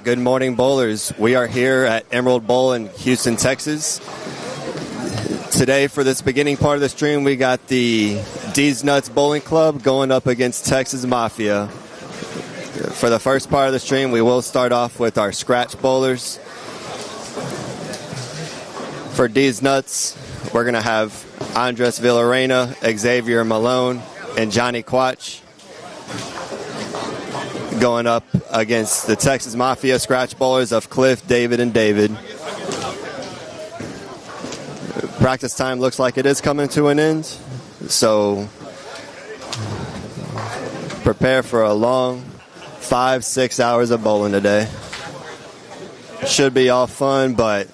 Good morning, bowlers. We are here at Emerald Bowl in Houston, Texas. Today, for this beginning part of the stream, we got the Deez Nuts Bowling Club going up against Texas Mafia. For the first part of the stream, we will start off with our scratch bowlers. For Deez Nuts, we're going to have Andres Villarena, Xavier Malone, and Johnny Quach going up against the Texas Mafia scratch bowlers of Cliff, David, and David. Practice time looks like it is coming to an end, so prepare for a long 5-6 hours of bowling today. Should be all fun, but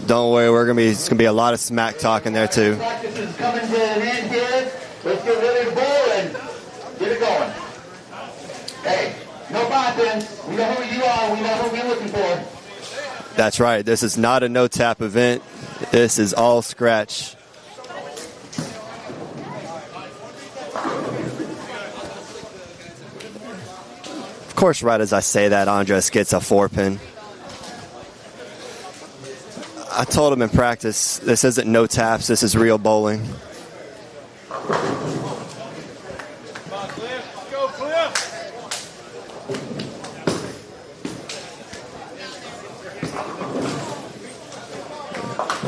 don't worry, it's gonna be a lot of smack talk in there too. Practice is coming to an end here. Let's get ready to bowl and get it going. Hey, no bumping. We know who you are. We know who we're looking for. That's right. This is not a no-tap event. This is all scratch. Of course, right as I say that, Andres gets a 4-pin. I told him in practice, this isn't no taps, this is real bowling.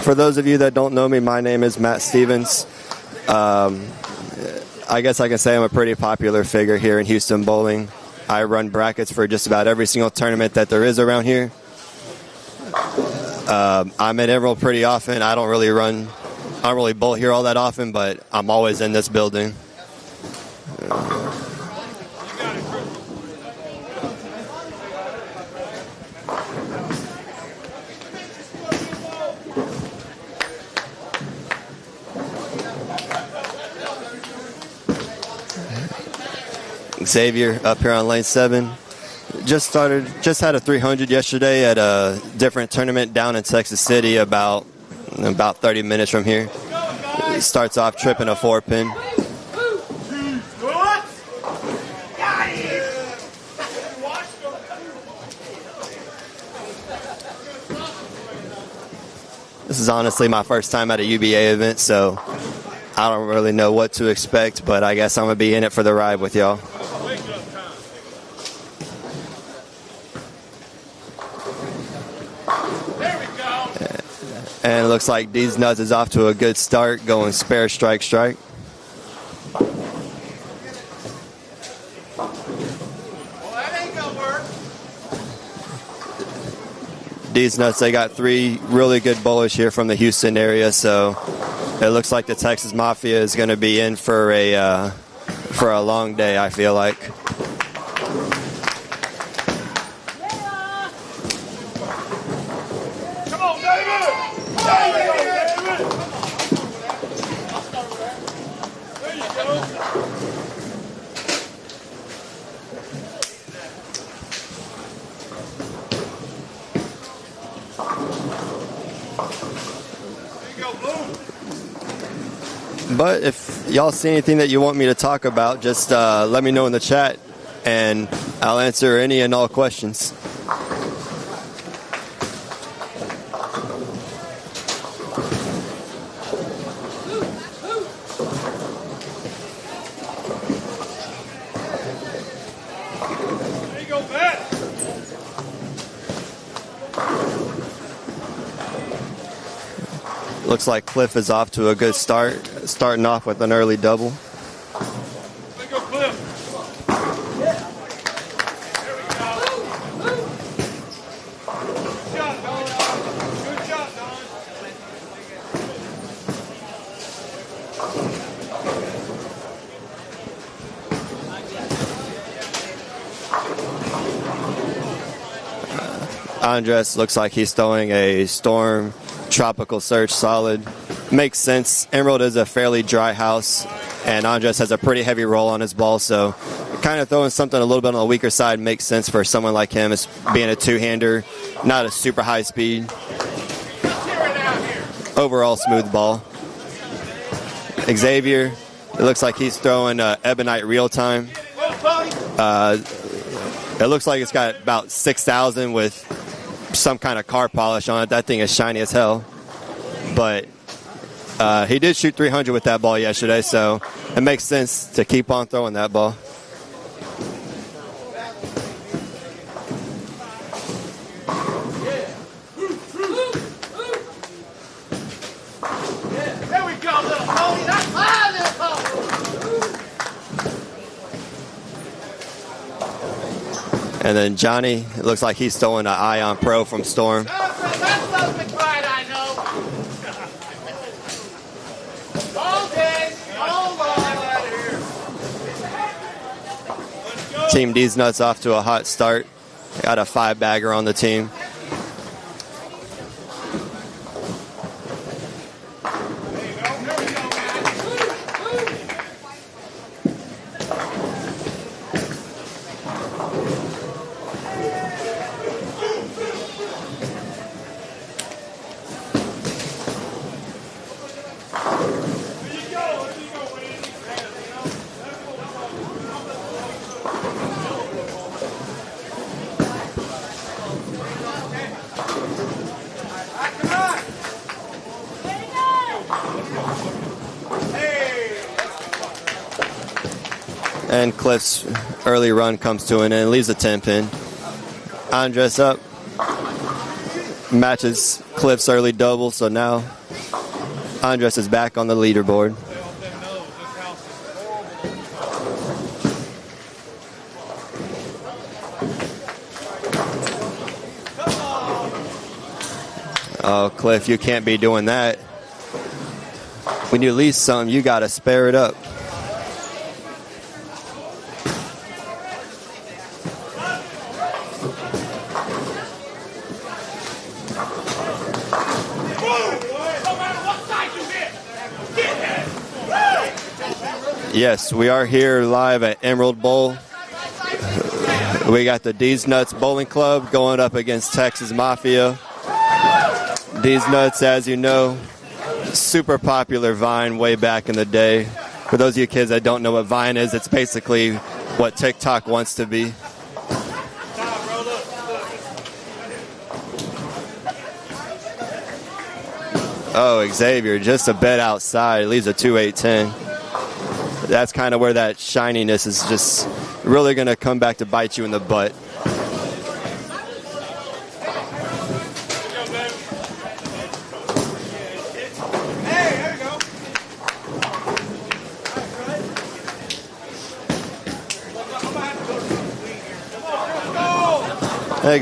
For those of you that don't know me, my name is Matt Stevens. I guess I can say I'm a pretty popular figure here in Houston bowling. I run brackets for just about every single tournament that there is around here. I'm at Emerald pretty often. I don't really bowl here all that often, but I'm always in this building. Xavier up here on lane 7. Just had a 300 yesterday at a different tournament down in Texas City about 30 minutes from here. He starts off tripping a 4-pin. This is honestly my first time at a UBA event, so I don't really know what to expect, but I guess I'm going to be in it for the ride with y'all. And it looks like Deez Nuts is off to a good start, going spare, strike, strike. Well, that ain't gonna work. Deez Nuts, they got 3 really good bowlers here from the Houston area, so it looks like the Texas Mafia is going to be in for a long day, I feel like. But if y'all see anything that you want me to talk about, just let me know in the chat, and I'll answer any and all questions. Looks like Cliff is off to a good start, starting off with an early double. Andres looks like he's throwing a Storm Tropical Surge solid. Makes sense. Emerald is a fairly dry house, and Andres has a pretty heavy roll on his ball, so kind of throwing something a little bit on the weaker side makes sense for someone like him, as being a two-hander, not a super high speed. Overall smooth ball. Xavier, it looks like he's throwing Ebonite real time. It looks like it's got about 6,000 with some kind of car polish on it. That thing is shiny as hell. But he did shoot 300 with that ball yesterday, so it makes sense to keep on throwing that ball. And then Johnny, it looks like he's throwing an Ion Pro from Storm. Team Deez Nuts off to a hot start. Got a 5-bagger on the team. And Cliff's early run comes to an end, leaves a 10-pin. Andres up, matches Cliff's early double, so now Andres is back on the leaderboard. Oh, Cliff, you can't be doing that. When you lease something, you got to spare it up. Yes, we are here live at Emerald Bowl. We got the Deez Nuts Bowling Club going up against Texas Mafia. Deez Nuts, as you know, super popular Vine way back in the day. For those of you kids that don't know what Vine is, it's basically what TikTok wants to be. Oh, Xavier, just a bet outside. It leaves a 2-8-10. That's kind of where that shininess is just really going to come back to bite you in the butt.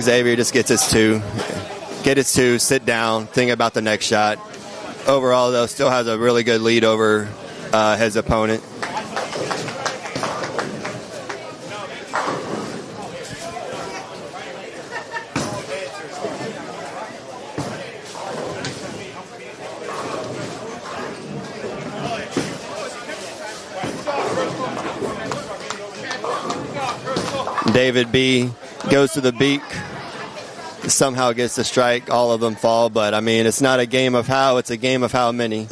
Xavier just gets his 2. Get his 2, sit down, think about the next shot. Overall, though, still has a really good lead over his opponent. David B goes to the beak, somehow gets the strike. All of them fall, but I mean, it's not a game of how, it's a game of how many.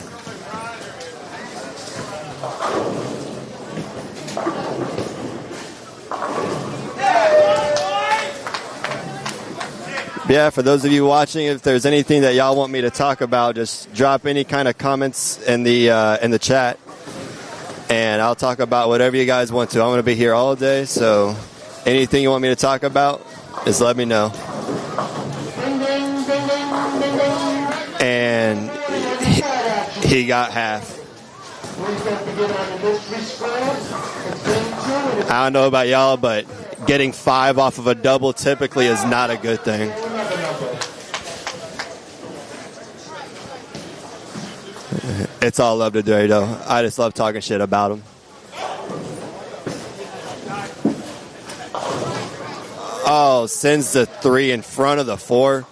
Yeah, for those of you watching, if there's anything that y'all want me to talk about, just drop any kind of comments in the chat, and I'll talk about whatever you guys want to. I'm going to be here all day, so anything you want me to talk about, just let me know. And he got half. I don't know about y'all, but getting 5 off of a double typically is not a good thing. It's all love to Dre, though. I just love talking shit about him. Oh, sends the 3 in front of the 4.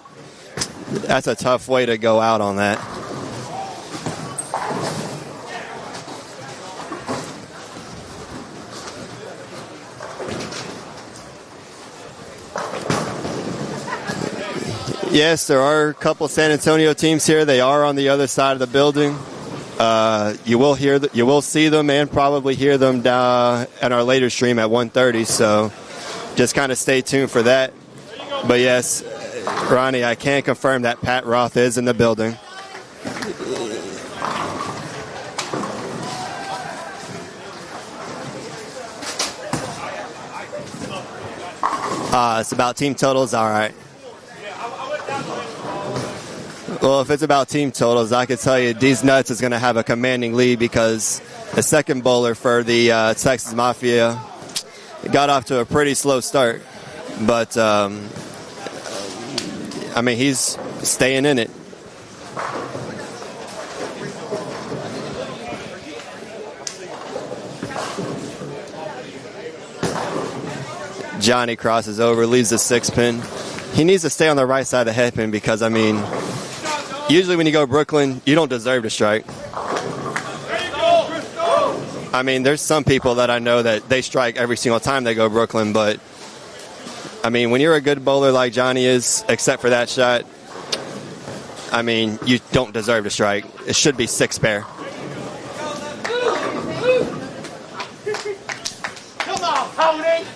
That's a tough way to go out on that. Yes, there are a couple San Antonio teams here. They are on the other side of the building. You will see them and probably hear them at our later stream at 1:30. So just kind of stay tuned for that. But yes, Ronnie, I can confirm that Pat Roth is in the building. It's about team totals? All right. Well, if it's about team totals, I can tell you Deez Nuts is going to have a commanding lead because the second bowler for the Texas Mafia got off to a pretty slow start. But, I mean, he's staying in it. Johnny crosses over, leaves the 6-pin. He needs to stay on the right side of the head pin because, I mean, usually when you go Brooklyn, you don't deserve to strike. I mean, there's some people that I know that they strike every single time they go Brooklyn, but, I mean, when you're a good bowler like Johnny is, except for that shot, I mean, you don't deserve to strike. It should be 6 pair. Come on, Tony!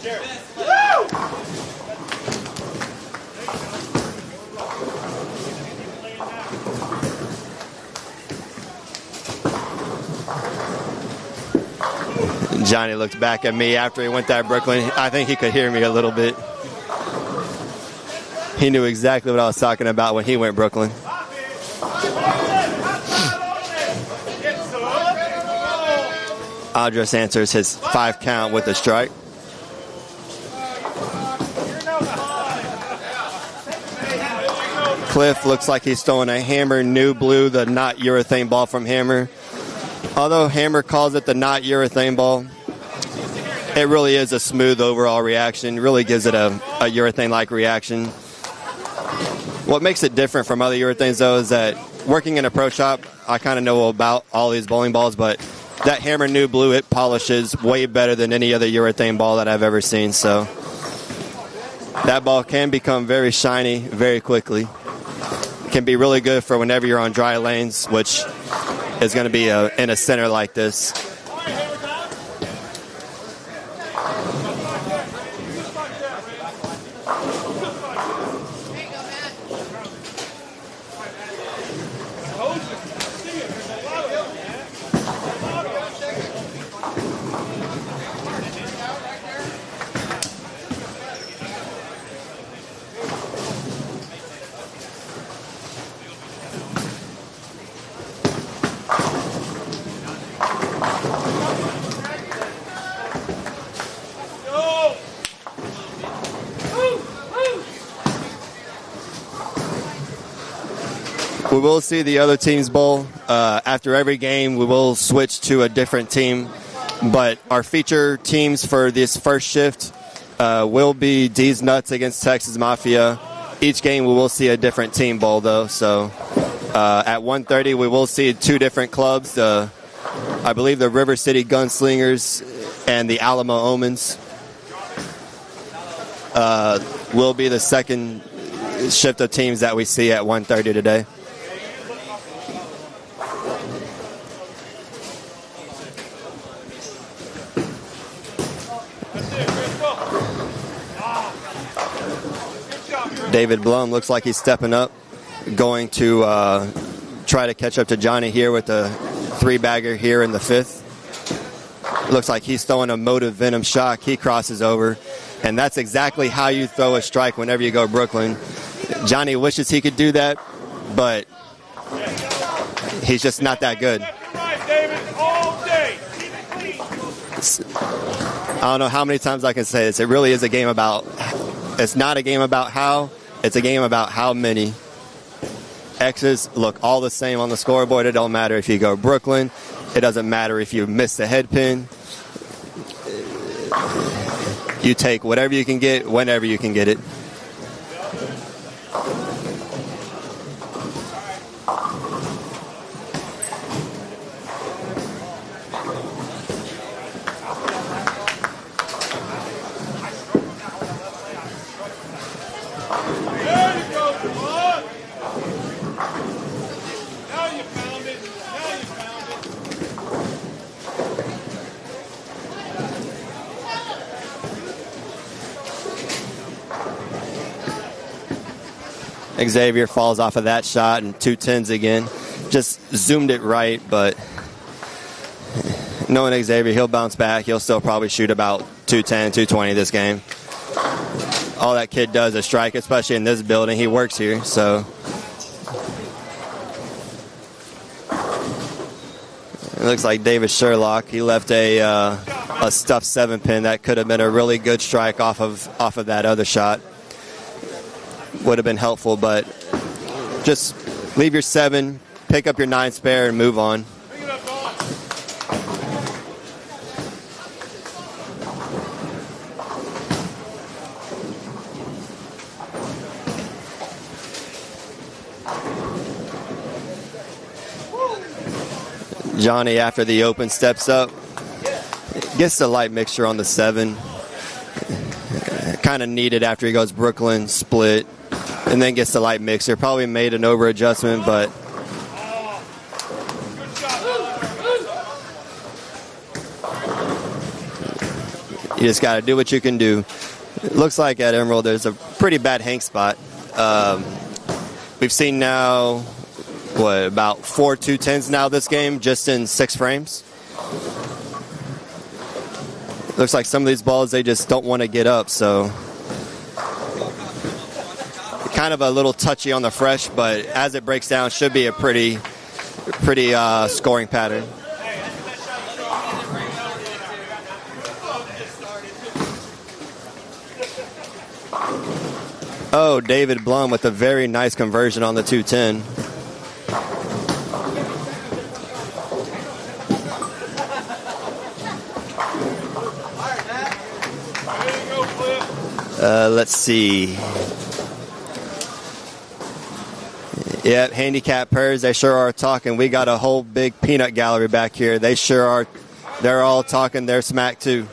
Johnny looked back at me after he went that Brooklyn. I think he could hear me a little bit. He knew exactly what I was talking about when he went Brooklyn. Andres answers his 5 count with a strike. Cliff looks like he's throwing a Hammer New Blue, the not urethane ball from Hammer. Although Hammer calls it the not urethane ball, it really is a smooth overall reaction. Really gives it a urethane-like reaction. What makes it different from other urethanes, though, is that working in a pro shop, I kind of know about all these bowling balls, but that Hammer New Blue, it polishes way better than any other urethane ball that I've ever seen. So that ball can become very shiny very quickly. It can be really good for whenever you're on dry lanes, which is going to be in a center like this. We will see the other teams bowl. After every game, we will switch to a different team. But our feature teams for this first shift will be Deez Nuts against Texas Mafia. Each game, we will see a different team bowl, though. So at 1:30, we will see 2 different clubs. I believe the River City Gunslingers and the Alamo Omens will be the second shift of teams that we see at 1:30 today. David Blum looks like he's stepping up, going to try to catch up to Johnny here with the 3-bagger here in the 5th. Looks like he's throwing a Motive Venom shock. He crosses over, and that's exactly how you throw a strike whenever you go Brooklyn. Johnny wishes he could do that, but he's just not that good. I don't know how many times I can say this. It really is a game about, it's not a game about how, it's a game about how many. X's look all the same on the scoreboard. It don't matter if you go Brooklyn. It doesn't matter if you miss the head pin. You take whatever you can get, whenever you can get it. Xavier falls off of that shot and 210s again. Just zoomed it right, but knowing Xavier, he'll bounce back. He'll still probably shoot about 210, 220 this game. All that kid does is strike, especially in this building. He works here, so. It looks like David Sherlock. He left a stuffed 7-pin that could have been a really good strike off of that other shot. Would have been helpful, but just leave your 7, pick up your 9 spare, and move on. Johnny, after the open, steps up, gets the light mixture on the 7. Kind of needed after he goes Brooklyn, split, and then gets the light mixer. Probably made an over adjustment, but you just got to do what you can do. It looks like at Emerald there's a pretty bad hang spot. We've seen now, about 4 210s now this game, just in 6 frames. Looks like some of these balls, they just don't want to get up, so kind of a little touchy on the fresh, but as it breaks down, should be a pretty scoring pattern. Oh, David Blum with a very nice conversion on the 210. Let's see. Yeah, handicap pairs, they sure are talking. We got a whole big peanut gallery back here. They sure are. They're all talking their smack too.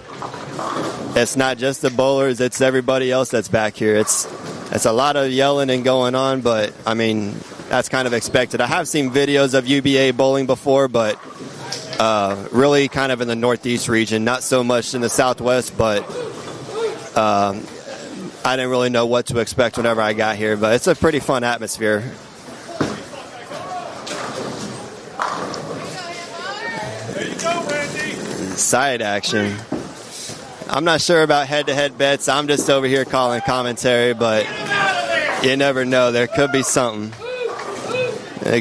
It's not just the bowlers, it's everybody else that's back here. It's a lot of yelling and going on, but I mean, that's kind of expected. I have seen videos of UBA bowling before, but really kind of in the Northeast region, not so much in the Southwest, but I didn't really know what to expect whenever I got here, but it's a pretty fun atmosphere. There you go, Randy. Side action. I'm not sure about head-to-head bets. I'm just over here calling commentary, but you never know. There could be something.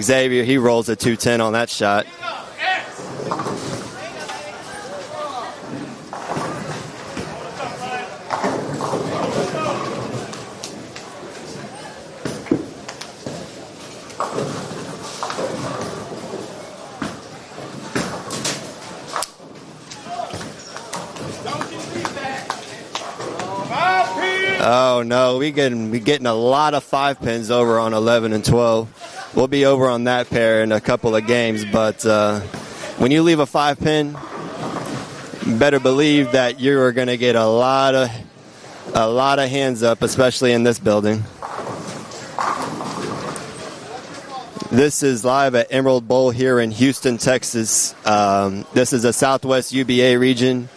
Xavier, he rolls a 210 on that shot. Oh no, we getting a lot of 5-pins over on 11 and 12. We'll be over on that pair in a couple of games, but when you leave a 5-pin, better believe that you are going to get a lot of hands up, especially in this building. This is live at Emerald Bowl here in Houston, Texas. This is a Southwest UBA region.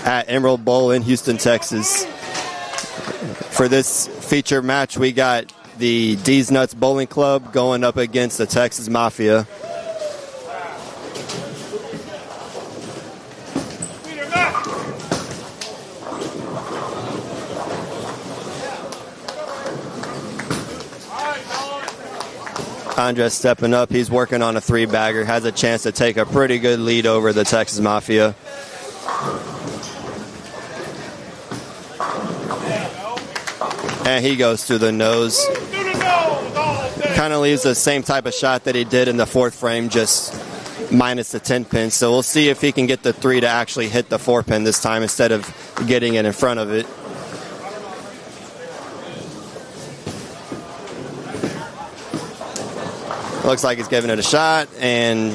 At Emerald Bowl in Houston, Texas. For this feature match, we got the Deez Nuts Bowling Club going up against the Texas Mafia. Andres stepping up. He's working on a 3-bagger. Has a chance to take a pretty good lead over the Texas Mafia. And he goes through the nose. Kind of leaves the same type of shot that he did in the 4th frame, just minus the 10-pin. So we'll see if he can get the 3 to actually hit the 4-pin this time instead of getting it in front of it. Looks like he's giving it a shot and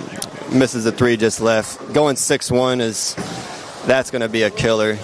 misses the 3 just left. Going 6-1 that's going to be a killer.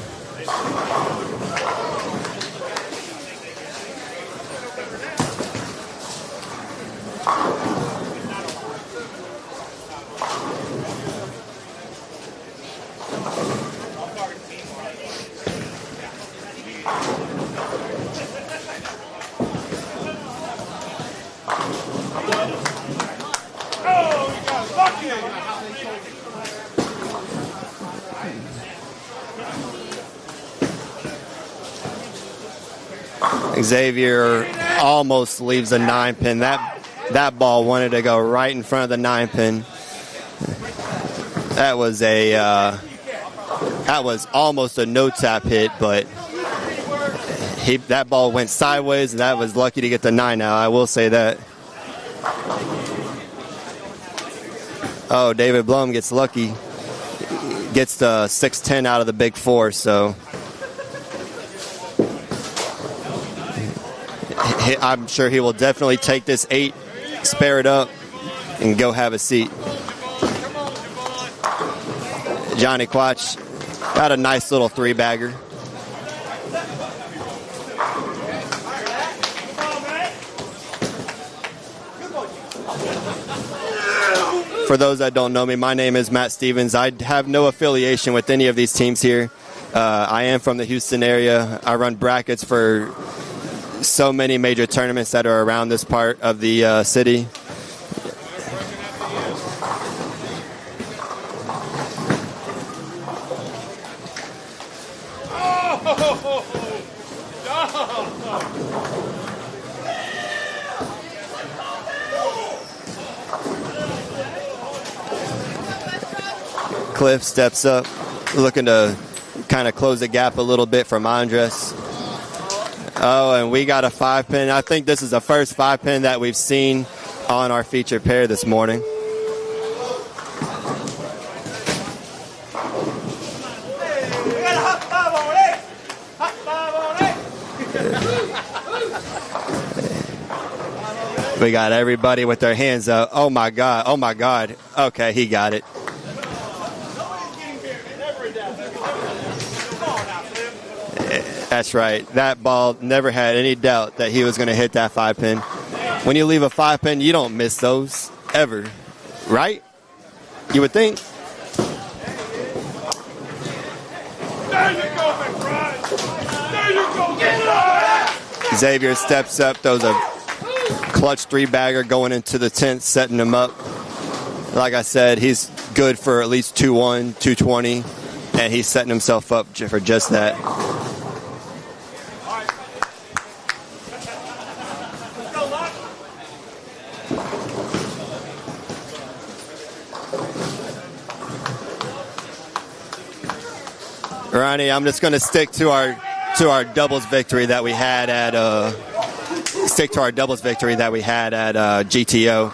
Xavier almost leaves a 9-pin. That ball wanted to go right in front of the 9-pin. That was almost a no-tap hit, but that ball went sideways, and that was lucky to get the 9 out. I will say that. Oh, David Blum gets lucky. Gets the 6-10 out of the big 4, so I'm sure he will definitely take this 8, spare it up, and go have a seat. Johnny Quach got a nice little 3-bagger. For those that don't know me, my name is Matt Stevens. I have no affiliation with any of these teams here. I am from the Houston area. I run brackets for so many major tournaments that are around this part of the city. Cliff steps up, looking to kind of close the gap a little bit from Andres. Oh, and we got a 5-pin. I think this is the first 5-pin that we've seen on our featured pair this morning. We got everybody with their hands up. Oh, my God. Oh, my God. Okay, he got it. That's right. That ball never had any doubt that he was going to hit that 5-pin. When you leave a 5-pin, you don't miss those ever, right? You would think. There you go, McBride. There you go, McBride. Xavier steps up, throws a clutch 3-bagger going into the 10th, setting him up. Like I said, he's good for at least 2-1, 220, and he's setting himself up for just that. Ronnie, I'm just going to stick to our doubles victory that we had at GTO.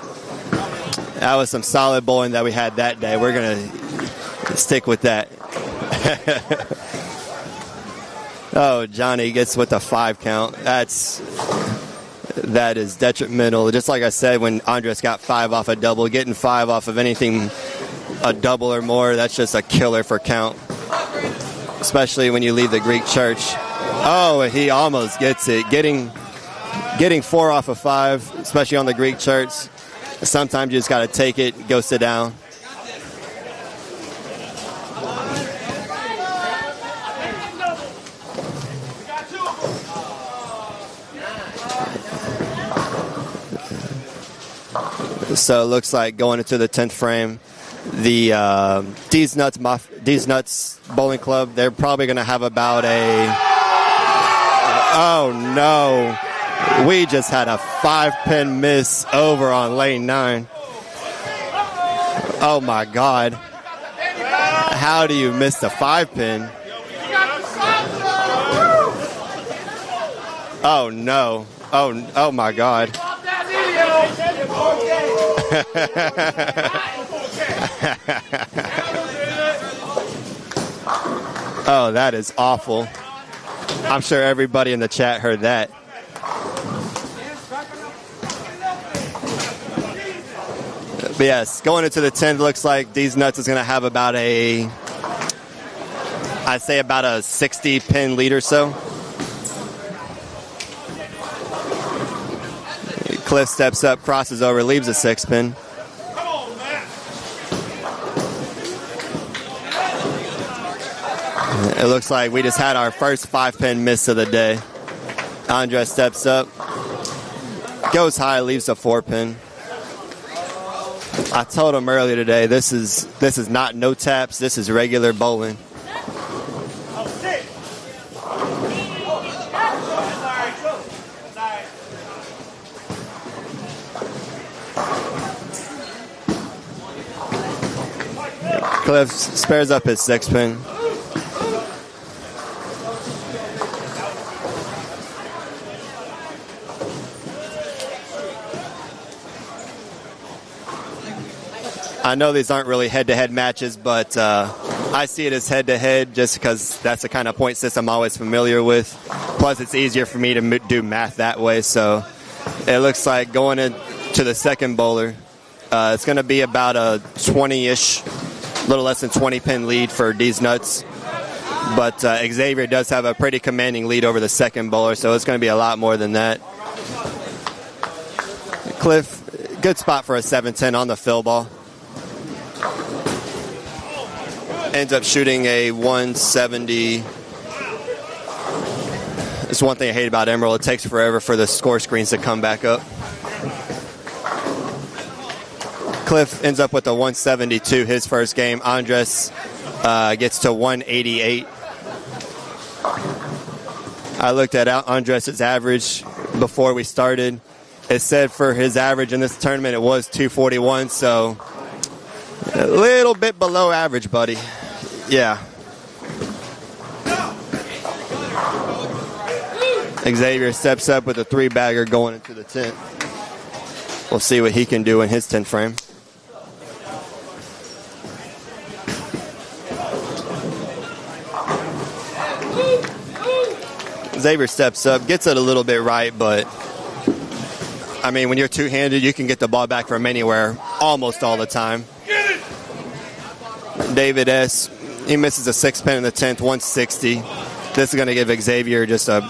That was some solid bowling that we had that day. We're going to stick with that. Oh, Johnny gets with the 5 count. That is detrimental. Just like I said, when Andres got 5 off a double, getting 5 off of anything a double or more, that's just a killer for count. Especially when you leave the Greek church. Oh, he almost gets it. Getting 4 off of 5, especially on the Greek church. Sometimes you just got to take it, go sit down. So it looks like going into the 10th frame, the Deez Nuts Bowling Club, they're probably going to have about a... Oh, no. We just had a 5-pin miss over on lane 9. Oh, my God. How do you miss the 5-pin? Oh, no. Oh, my God. Oh, that is awful. I'm sure everybody in the chat heard that. But yes, going into the 10th, looks like Deez Nuts is going to have about I'd say about a 60-pin lead or so. Cliff steps up, crosses over, leaves a 6-pin. It looks like we just had our first 5-pin miss of the day. Andres steps up, goes high, leaves a 4-pin. I told him earlier today, this is not no taps, this is regular bowling. Cliff spares up his 6-pin. I know these aren't really head-to-head matches, but I see it as head-to-head just because that's the kind of point system I'm always familiar with. Plus, it's easier for me to do math that way. So it looks like going into the second bowler, it's going to be about a 20-ish, little less than 20-pin lead for Deez Nuts. But Xavier does have a pretty commanding lead over the second bowler, so it's going to be a lot more than that. Cliff, good spot for a 7-10 on the fill ball. Ends up shooting a 170. It's one thing I hate about Emerald. It takes forever for the score screens to come back up. Cliff ends up with a 172 his first game. Andres gets to 188. I looked at Andres' average before we started. It said for his average in this tournament it was 241, so a little bit below average, buddy. Yeah. Xavier steps up with a 3-bagger going into the 10th. We'll see what he can do in his 10 frame. Xavier steps up, gets it a little bit right, but I mean, when you're two-handed, you can get the ball back from anywhere almost all the time. David S., he misses a 6-pin in the 10th, 160. This is going to give Xavier just a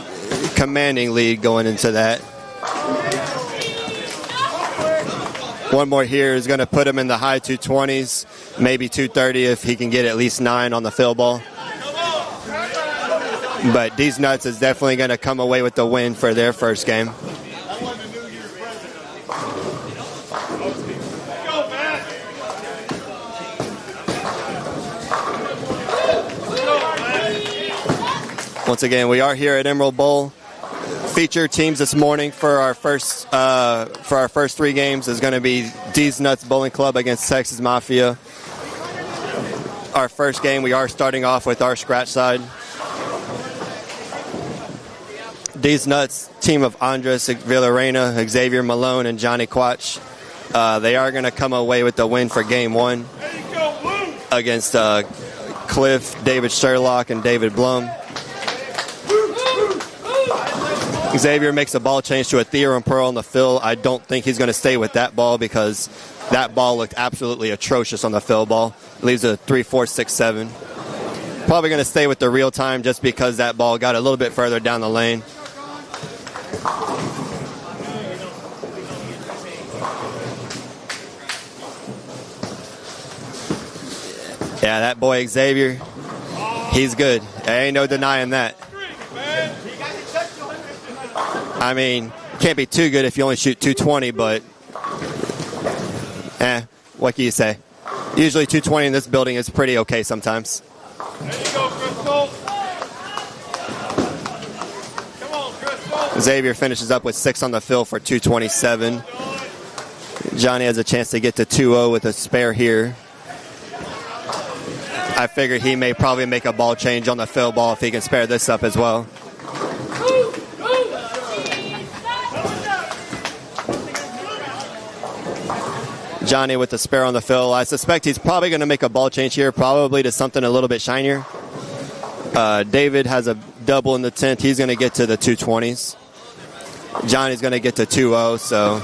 commanding lead going into that. One more here is going to put him in the high 220s, maybe 230 if he can get at least 9 on the fill ball. But Deez Nuts is definitely going to come away with the win for their first game. Once again, we are here at Emerald Bowl. Featured teams this morning for our first 3 games is going to be Deez Nuts Bowling Club against Texas Mafia. Our first game, we are starting off with our scratch side. Deez Nuts, team of Andres Villarena, Xavier Malone, and Johnny Quatch. They are going to come away with the win for game 1 against Cliff, David Sherlock, and David Blum. Xavier makes a ball change to a Theorem Pearl on the fill. I don't think he's going to stay with that ball because that ball looked absolutely atrocious on the fill ball. Leaves a 3, 4, 6, 7. Probably going to stay with the real time just because that ball got a little bit further down the lane. Yeah, that boy Xavier, he's good. There ain't no denying that. I mean, can't be too good if you only shoot 220, but what can you say? Usually 220 in this building is pretty okay sometimes. There you go, Crystal. Come on, Crystal. Xavier finishes up with 6 on the fill for 227. Johnny has a chance to get to 2-0 with a spare here. I figure he may probably make a ball change on the fill ball if he can spare this up as well. Johnny with the spare on the fill. I suspect he's probably going to make a ball change here, probably to something a little bit shinier. David has a double in the 10th. He's going to get to the 220s. Johnny's going to get to 2-0. So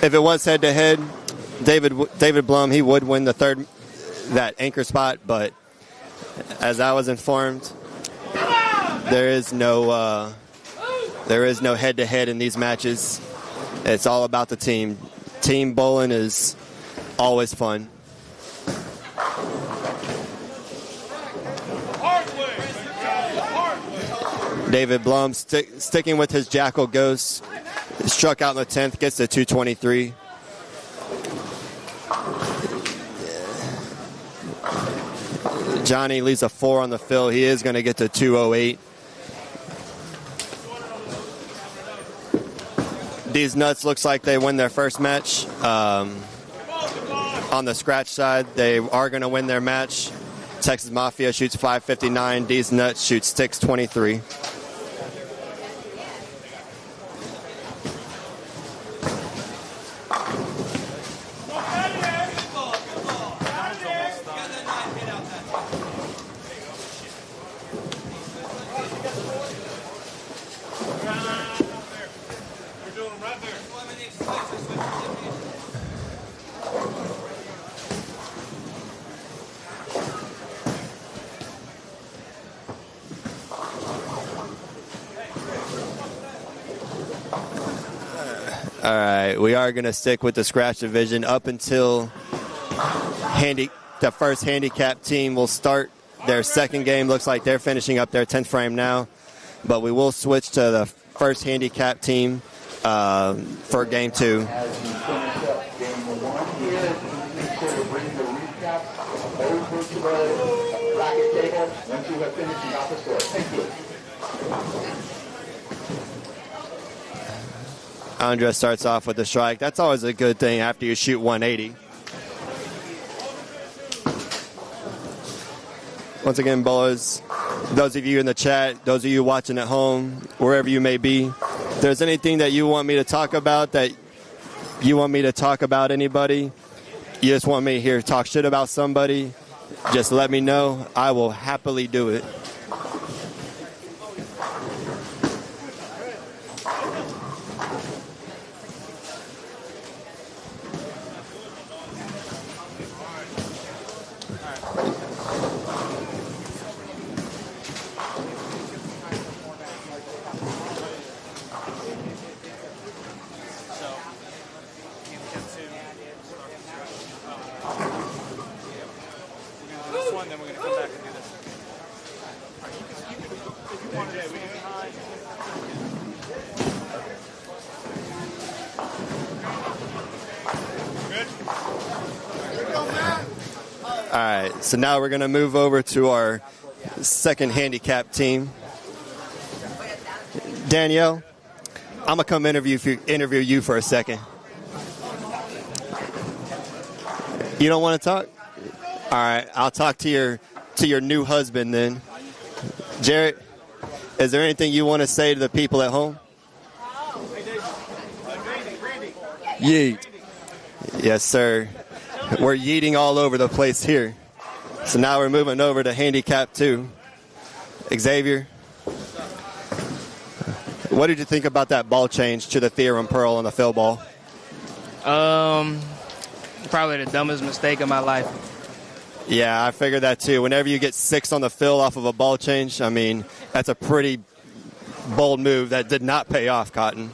if it was head-to-head, David Blum, he would win that anchor spot. But as I was informed, there is no head-to-head in these matches. It's all about the team. Team bowling is always fun. David Blum sticking with his Jackal Ghost. Struck out in the 10th, gets to 223. Johnny leaves a 4 on the fill. He is going to get to 208. Deez Nuts looks like they win their first match. On the scratch side, they are going to win their match. Texas Mafia shoots 559. Deez Nuts shoots 623. All right, we are going to stick with the scratch division up until the first handicap team will start their second game. Looks like they're finishing up their 10th frame now, but we will switch to the first handicap team for game 2. As you finish up game 1 here, make sure to bring the recap over to the bracket table once you have finished off the score. Thank you. Andres starts off with a strike. That's always a good thing after you shoot 180. Once again, boys, those of you in the chat, those of you watching at home, wherever you may be, if there's anything that you want me to talk about, anybody, you just want me to hear talk shit about somebody, just let me know. I will happily do it. All right, so now we're going to move over to our second handicap team. Danielle, I'm going to come interview you for a second. You don't want to talk? All right, I'll talk to your new husband then. Jarrett, is there anything you want to say to the people at home? Yeet. Yes, sir. We're yeeting all over the place here. So now we're moving over to handicap 2. Xavier, what did you think about that ball change to the Theorem Pearl on the fill ball? Probably the dumbest mistake of my life. Yeah, I figured that too. Whenever you get 6 on the fill off of a ball change, I mean, that's a pretty bold move that did not pay off, Cotton.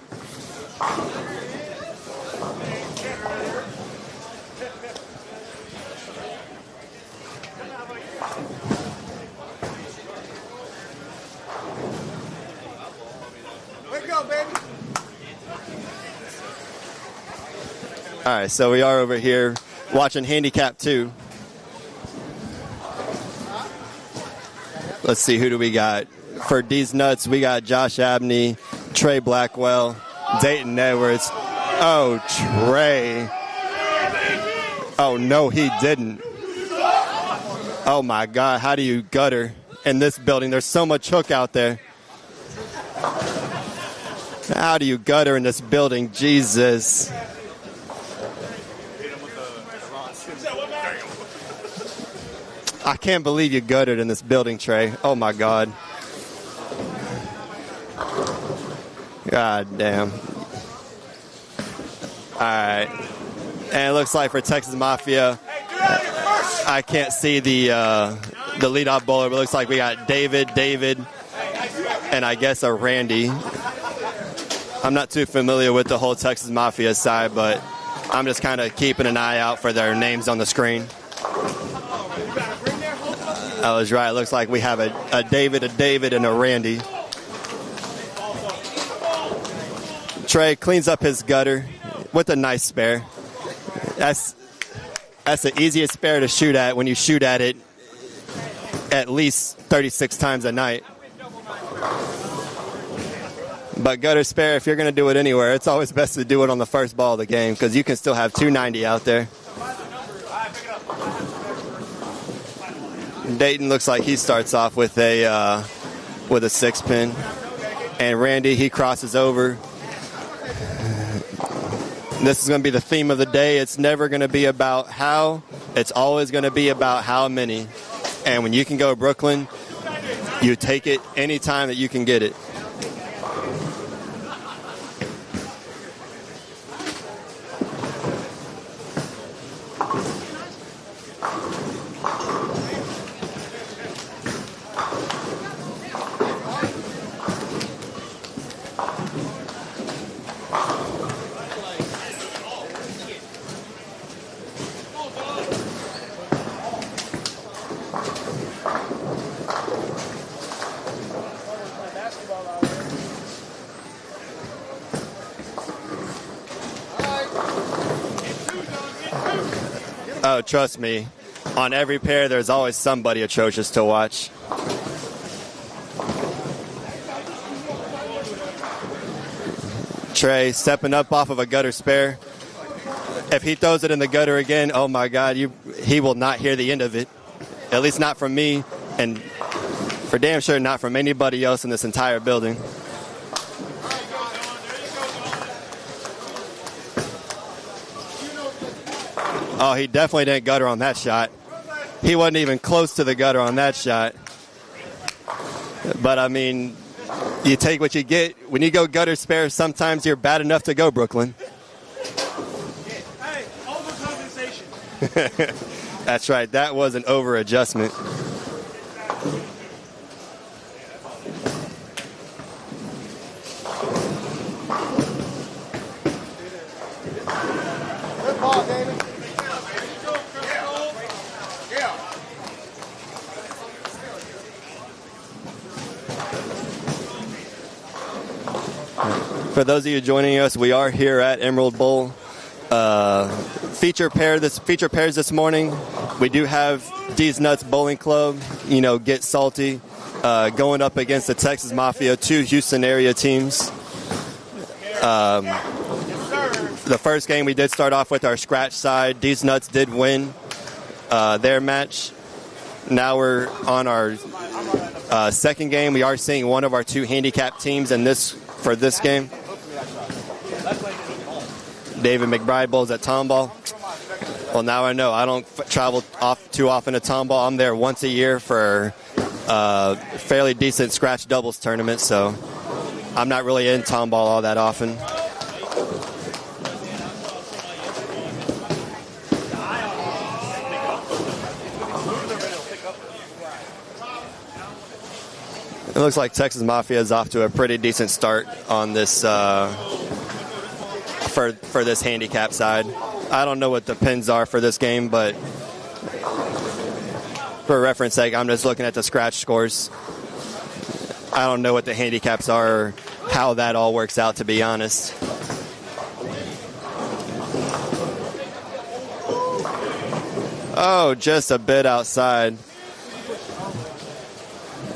All right, so we are over here watching handicap 2. Let's see, who do we got? For Deez Nuts, we got Josh Abney, Trey Blackwell, Dayton Edwards. Oh, Trey. Oh, no, he didn't. Oh, my God, how do you gutter in this building? There's so much hook out there. How do you gutter in this building? Jesus. I can't believe you gutted in this building, Trey. Oh, my God. God damn. All right. And it looks like for Texas Mafia, I can't see the leadoff bowler, but it looks like we got David, and I guess a Randy. I'm not too familiar with the whole Texas Mafia side, but I'm just kind of keeping an eye out for their names on the screen. I was right. It looks like we have a David, and a Randy. Trey cleans up his gutter with a nice spare. That's the easiest spare to shoot at when you shoot at it at least 36 times a night. But gutter spare, if you're going to do it anywhere, it's always best to do it on the first ball of the game because you can still have 290 out there. Dayton looks like he starts off with a 6-pin. And Randy, he crosses over. This is going to be the theme of the day. It's never going to be about how. It's always going to be about how many. And when you can go Brooklyn, you take it anytime that you can get it. Oh, trust me, on every pair, there's always somebody atrocious to watch. Trey stepping up off of a gutter spare. If he throws it in the gutter again, oh my God, he will not hear the end of it. At least not from me, and for damn sure not from anybody else in this entire building. Oh, he definitely didn't gutter on that shot. He wasn't even close to the gutter on that shot. But, I mean, you take what you get. When you go gutter spare, sometimes you're bad enough to go Brooklyn. Hey, overcompensation. That's right. That was an over-adjustment. Good ball, David. For those of you joining us, we are here at Emerald Bowl. Feature pairs this morning. We do have Deez Nuts Bowling Club, Get Salty, going up against the Texas Mafia, 2 Houston area teams. The first game we did start off with our scratch side. Deez Nuts did win their match. Now we're on our second game. We are seeing one of our 2 handicap teams for this game. David McBride bowls at Tomball. Well, now I know. I don't travel too often to Tomball. I'm there once a year for a fairly decent scratch doubles tournament, so I'm not really in Tomball all that often. It looks like Texas Mafia is off to a pretty decent start on this for this handicap side. I don't know what the pins are for this game, but for reference sake, I'm just looking at the scratch scores. I don't know what the handicaps are or how that all works out, to be honest. Oh, just a bit outside.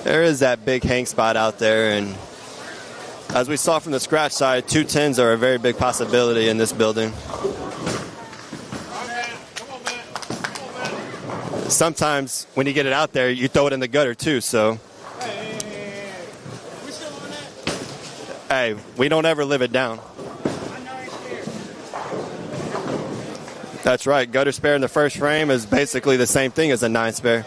There is that big hang spot out there, and as we saw from the scratch side, 2 10s are a very big possibility in this building. Sometimes when you get it out there, you throw it in the gutter too, so. Hey, we don't ever live it down. That's right. Gutter spare in the first frame is basically the same thing as a 9 spare.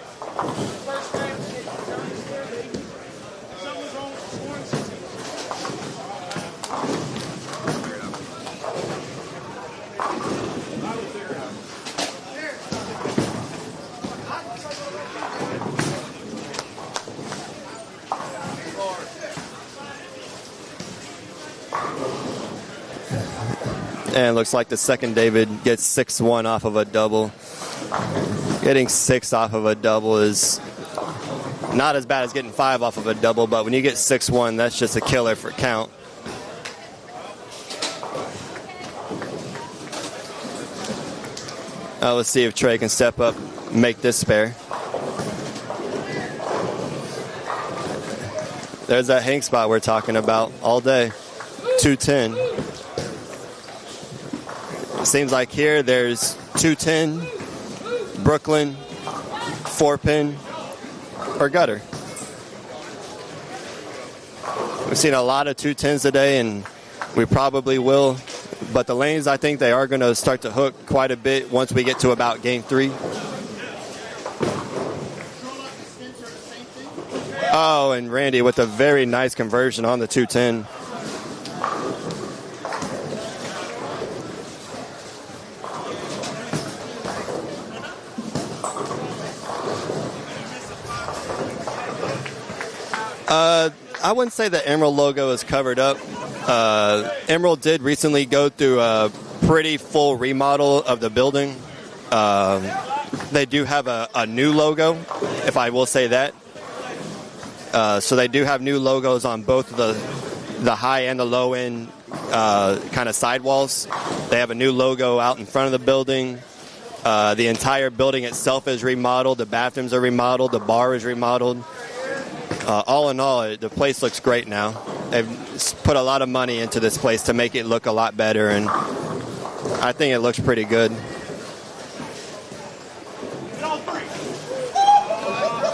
And it looks like the second David gets 6-1 off of a double. Getting 6 off of a double is not as bad as getting 5 off of a double, but when you get 6-1, that's just a killer for count. Let's see if Trey can step up and make this spare. There's that hang spot we're talking about all day. 210. Seems like here there's 210, Brooklyn, 4-pin, or gutter. We've seen a lot of 210s today, and we probably will. But the lanes, I think they are going to start to hook quite a bit once we get to about game 3. Oh, and Randy with a very nice conversion on the 210. I wouldn't say the Emerald logo is covered up. Emerald did recently go through a pretty full remodel of the building. They do have a new logo, if I will say that. So they do have new logos on both the high and the low end kind of sidewalls. They have a new logo out in front of the building. The entire building itself is remodeled. The bathrooms are remodeled. The bar is remodeled. All in all, the place looks great now. They've put a lot of money into this place to make it look a lot better, and I think it looks pretty good.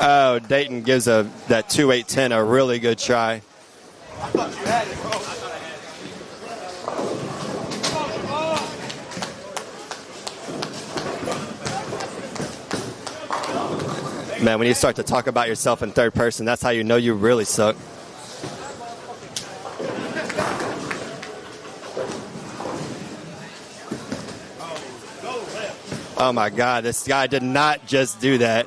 Oh, Dayton gives that 2.810 a really good try. I thought you had it, Man, when you start to talk about yourself in third person, that's how you know you really suck. Oh my God, this guy did not just do that.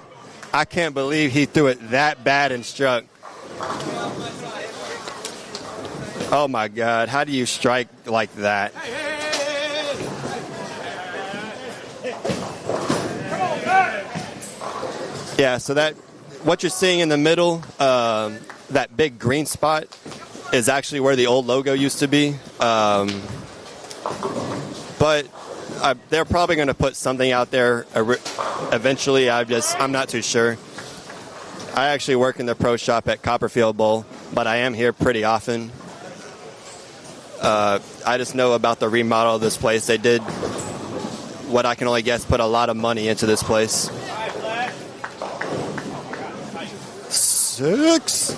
I can't believe he threw it that bad and struck. Oh my God, how do you strike like that? Yeah, so what you're seeing in the middle, that big green spot, is actually where the old logo used to be. But they're probably going to put something out there eventually. I'm not too sure. I actually work in the pro shop at Copperfield Bowl, but I am here pretty often. I just know about the remodel of this place. They did, what I can only guess, put a lot of money into this place. 6.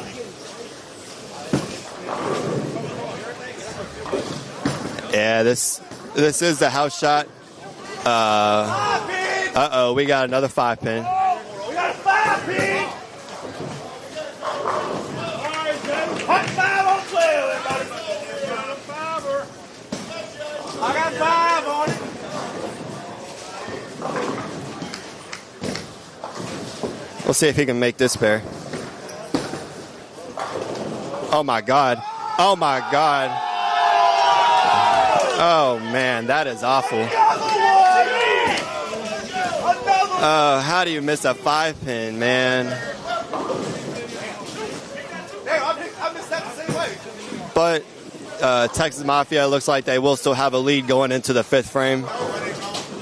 Yeah, this is the house shot. Uh-oh, we got another 5-pin. We got a 5-pin. Hot 5 on sale, everybody. I got 5 on it. We'll see if he can make this pair. Oh my God. Oh my God. Oh man, that is awful. How do you miss a 5-pin, man? But Texas Mafia looks like they will still have a lead going into the 5th frame.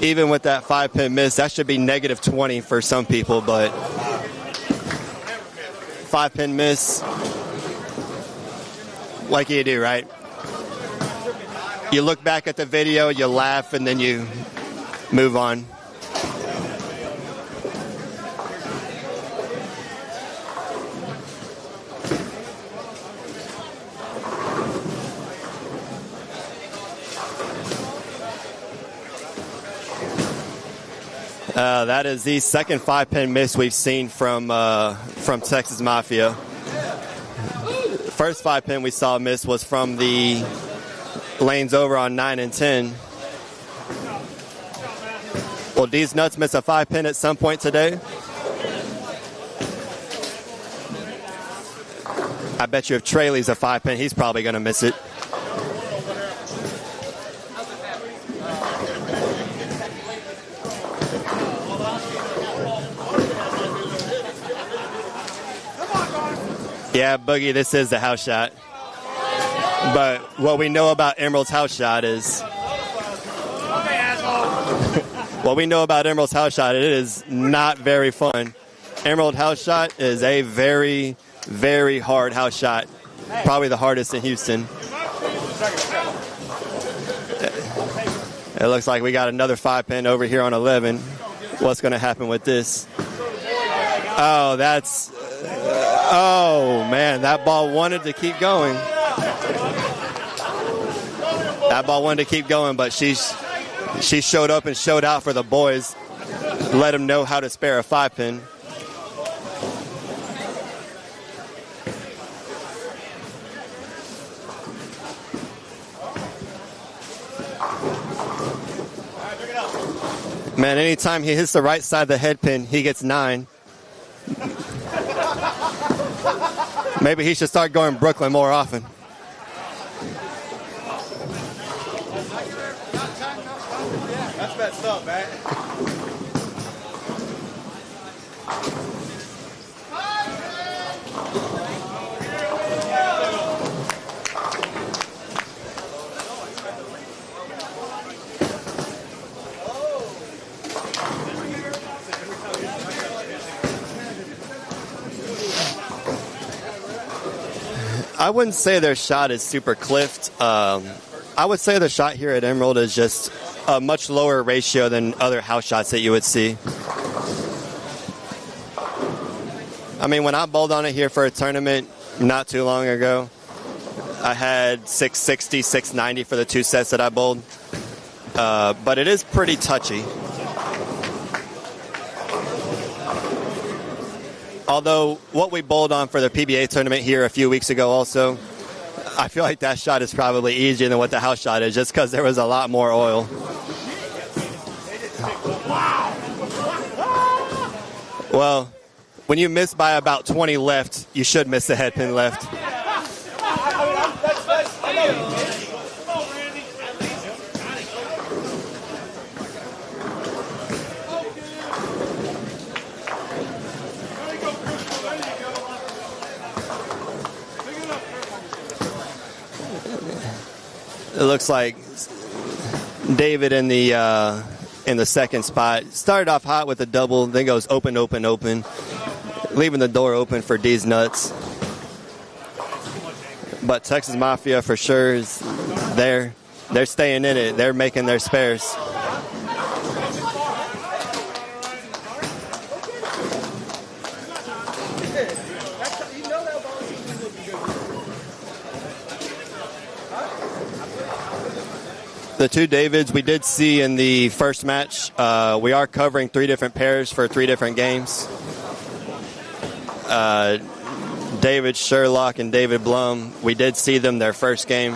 Even with that 5-pin miss, that should be negative 20 for some people, but 5-pin miss, like you do, right? You look back at the video, you laugh, and then you move on. That is the second 5-pin miss we've seen from Texas Mafia. First 5-pin we saw miss was from the lanes over on 9 and 10. Will Deez Nuts miss a 5-pin at some point today? I bet you if Trey leaves a 5-pin, he's probably going to miss it. Yeah, Boogie, this is the house shot. But what we know about Emerald's house shot is... What we know about Emerald's house shot, it is not very fun. Emerald house shot is a very, very hard house shot. Probably the hardest in Houston. It looks like we got another 5-pin over here on 11. What's going to happen with this? Oh, that's... Oh, man, that ball wanted to keep going. That ball wanted to keep going, but she showed up and showed out for the boys. Let them know how to spare a 5-pin. Man, anytime he hits the right side of the head pin, he gets 9. Maybe he should start going Brooklyn more often. That's messed up, man. I wouldn't say their shot is super cliffed. I would say the shot here at Emerald is just a much lower ratio than other house shots that you would see. I mean, when I bowled on it here for a tournament not too long ago, I had 660, 690 for the 2 sets that I bowled. But it is pretty touchy. Although what we bowled on for the PBA tournament here a few weeks ago also, I feel like that shot is probably easier than what the house shot is just because there was a lot more oil. Well, when you miss by about 20 left, you should miss the head pin left. It looks like David in the second spot started off hot with a double, then goes open, open, open, leaving the door open for Deez nuts. But Texas Mafia for sure is there. They're staying in it. They're making their spares. The 2 Davids we did see in the first match. We are covering 3 different pairs for 3 different games. David Sherlock and David Blum, we did see them their first game.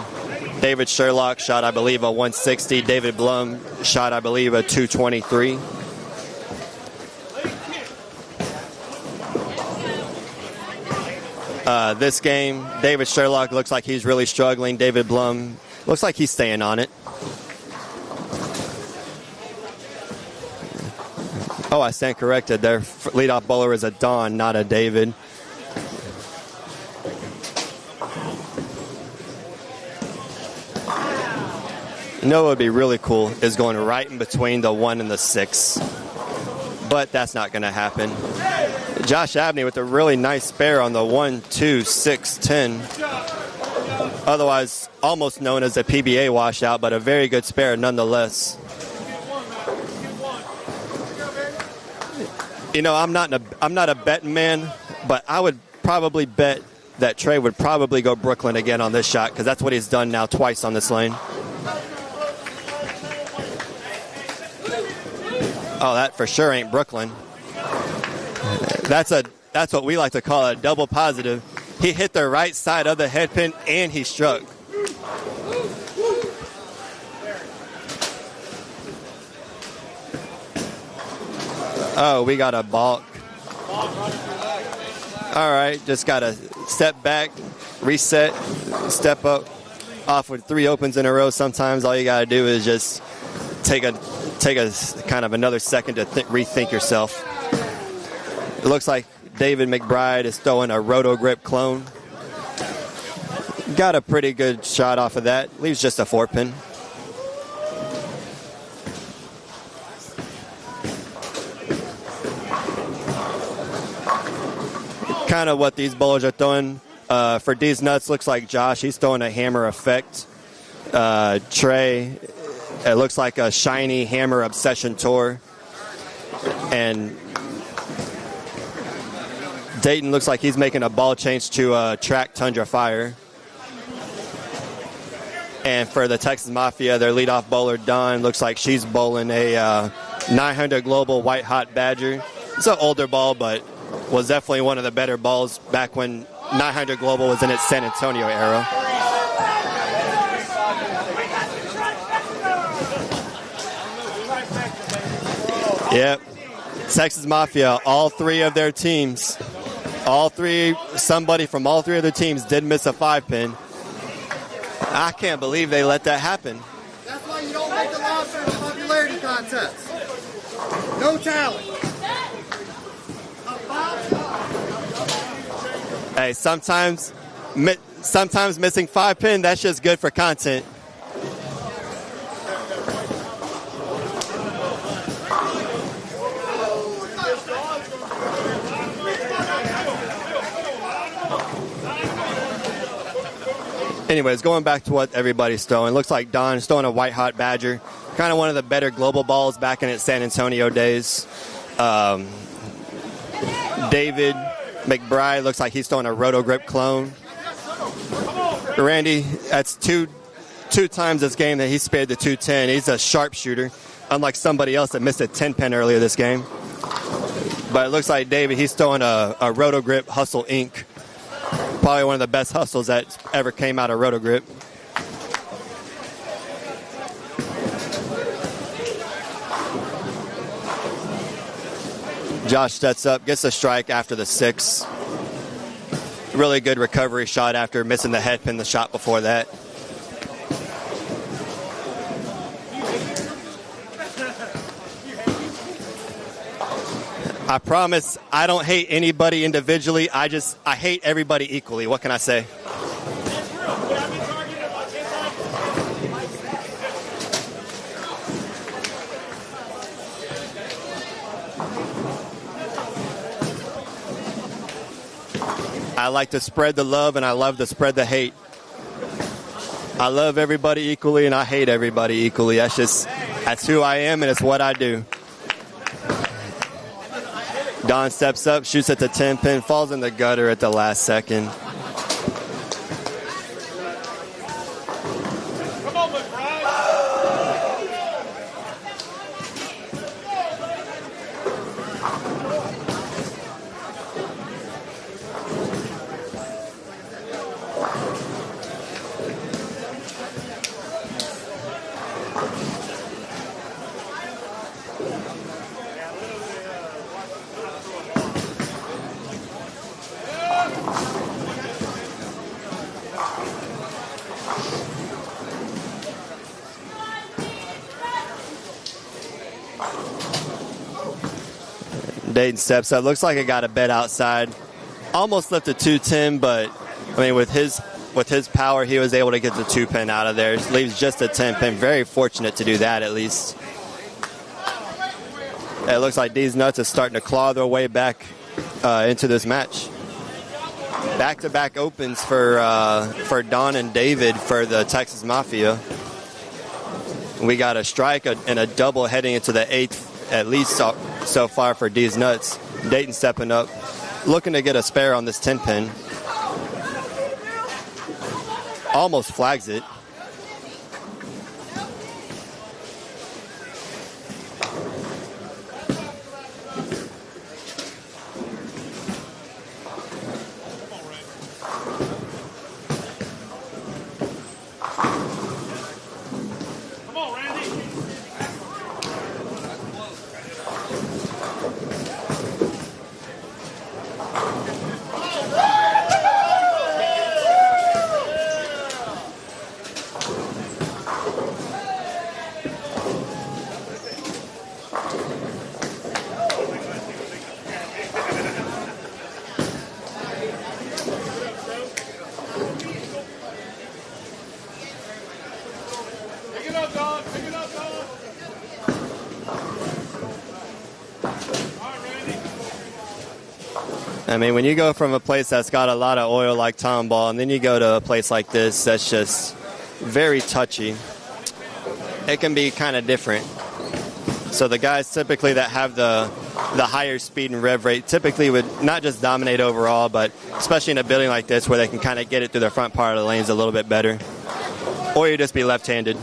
David Sherlock shot, I believe, a 160. David Blum shot, I believe, a 223. This game, David Sherlock looks like he's really struggling. David Blum looks like he's staying on it. Oh, I stand corrected. Their leadoff bowler is a Don, not a David. You know what would be really cool is going right in between the 1 and the 6. But that's not going to happen. Josh Abney with a really nice spare on the 1, 2, 6, 10. Otherwise, almost known as a PBA washout, but a very good spare nonetheless. You know, I'm not a betting man, but I would probably bet that Trey would probably go Brooklyn again on this shot because that's what he's done now twice on this lane. Oh, that for sure ain't Brooklyn. That's what we like to call a double positive. He hit the right side of the head pin and he struck. Oh, we got a balk. All right, just got to step back, reset, step up, off with 3 opens in a row. Sometimes all you got to do is just take a kind of another second to rethink yourself. It looks like David McBride is throwing a roto grip clone. Got a pretty good shot off of that. Leaves just a 4-pin. Kind of what these bowlers are throwing. For Deez nuts, looks like Josh, he's throwing a hammer effect. Trey, it looks like a shiny hammer obsession tour. And Dayton looks like he's making a ball change to track Tundra Fire. And for the Texas Mafia, their leadoff bowler, Dawn, looks like she's bowling a 900 Global White Hot Badger. It's an older ball, but was definitely one of the better balls back when 900 Global was in its San Antonio era. Yep. Texas Mafia, all three of their teams, somebody from all three of their teams did miss a 5-pin. I can't believe they let that happen. That's why you don't make the lobster popularity contest. No talent. Hey, sometimes missing 5-pin, that's just good for content. Anyways, going back to what everybody's throwing, looks like Don's throwing a White Hot Badger, kind of one of the better global balls back in its San Antonio days. David McBride looks like he's throwing a Roto Grip clone. Randy, that's two times this game that he spared the 210. He's a sharpshooter, unlike somebody else that missed a 10-pin earlier this game. But it looks like David, he's throwing a Roto Grip Hustle Inc. Probably one of the best hustles that ever came out of Roto Grip. Josh sets up, gets a strike after the 6. Really good recovery shot after missing the head pin the shot before that. I promise I don't hate anybody individually. I hate everybody equally. What can I say? I like to spread the love and I love to spread the hate. I love everybody equally and I hate everybody equally. That's who I am and it's what I do. Don steps up, shoots at the 10-pin, falls in the gutter at the last second. Dayton steps up. Looks like it got a bet outside. Almost left a 210, but I mean, with his power, he was able to get the 2-pin out of there. Leaves just a 10-pin. Very fortunate to do that, at least. It looks like these nuts are starting to claw their way back into this match. Back-to-back opens for Don and David for the Texas Mafia. We got a strike and a double heading into the 8th, at least so far for Deez Nuts. Dayton stepping up, looking to get a spare on this 10-pin. Almost flags it. I mean, when you go from a place that's got a lot of oil like Tomball, and then you go to a place like this that's just very touchy, it can be kind of different. So the guys typically that have the higher speed and rev rate typically would not just dominate overall, but especially in a building like this where they can kind of get it through the front part of the lanes a little bit better. Or you just be left-handed.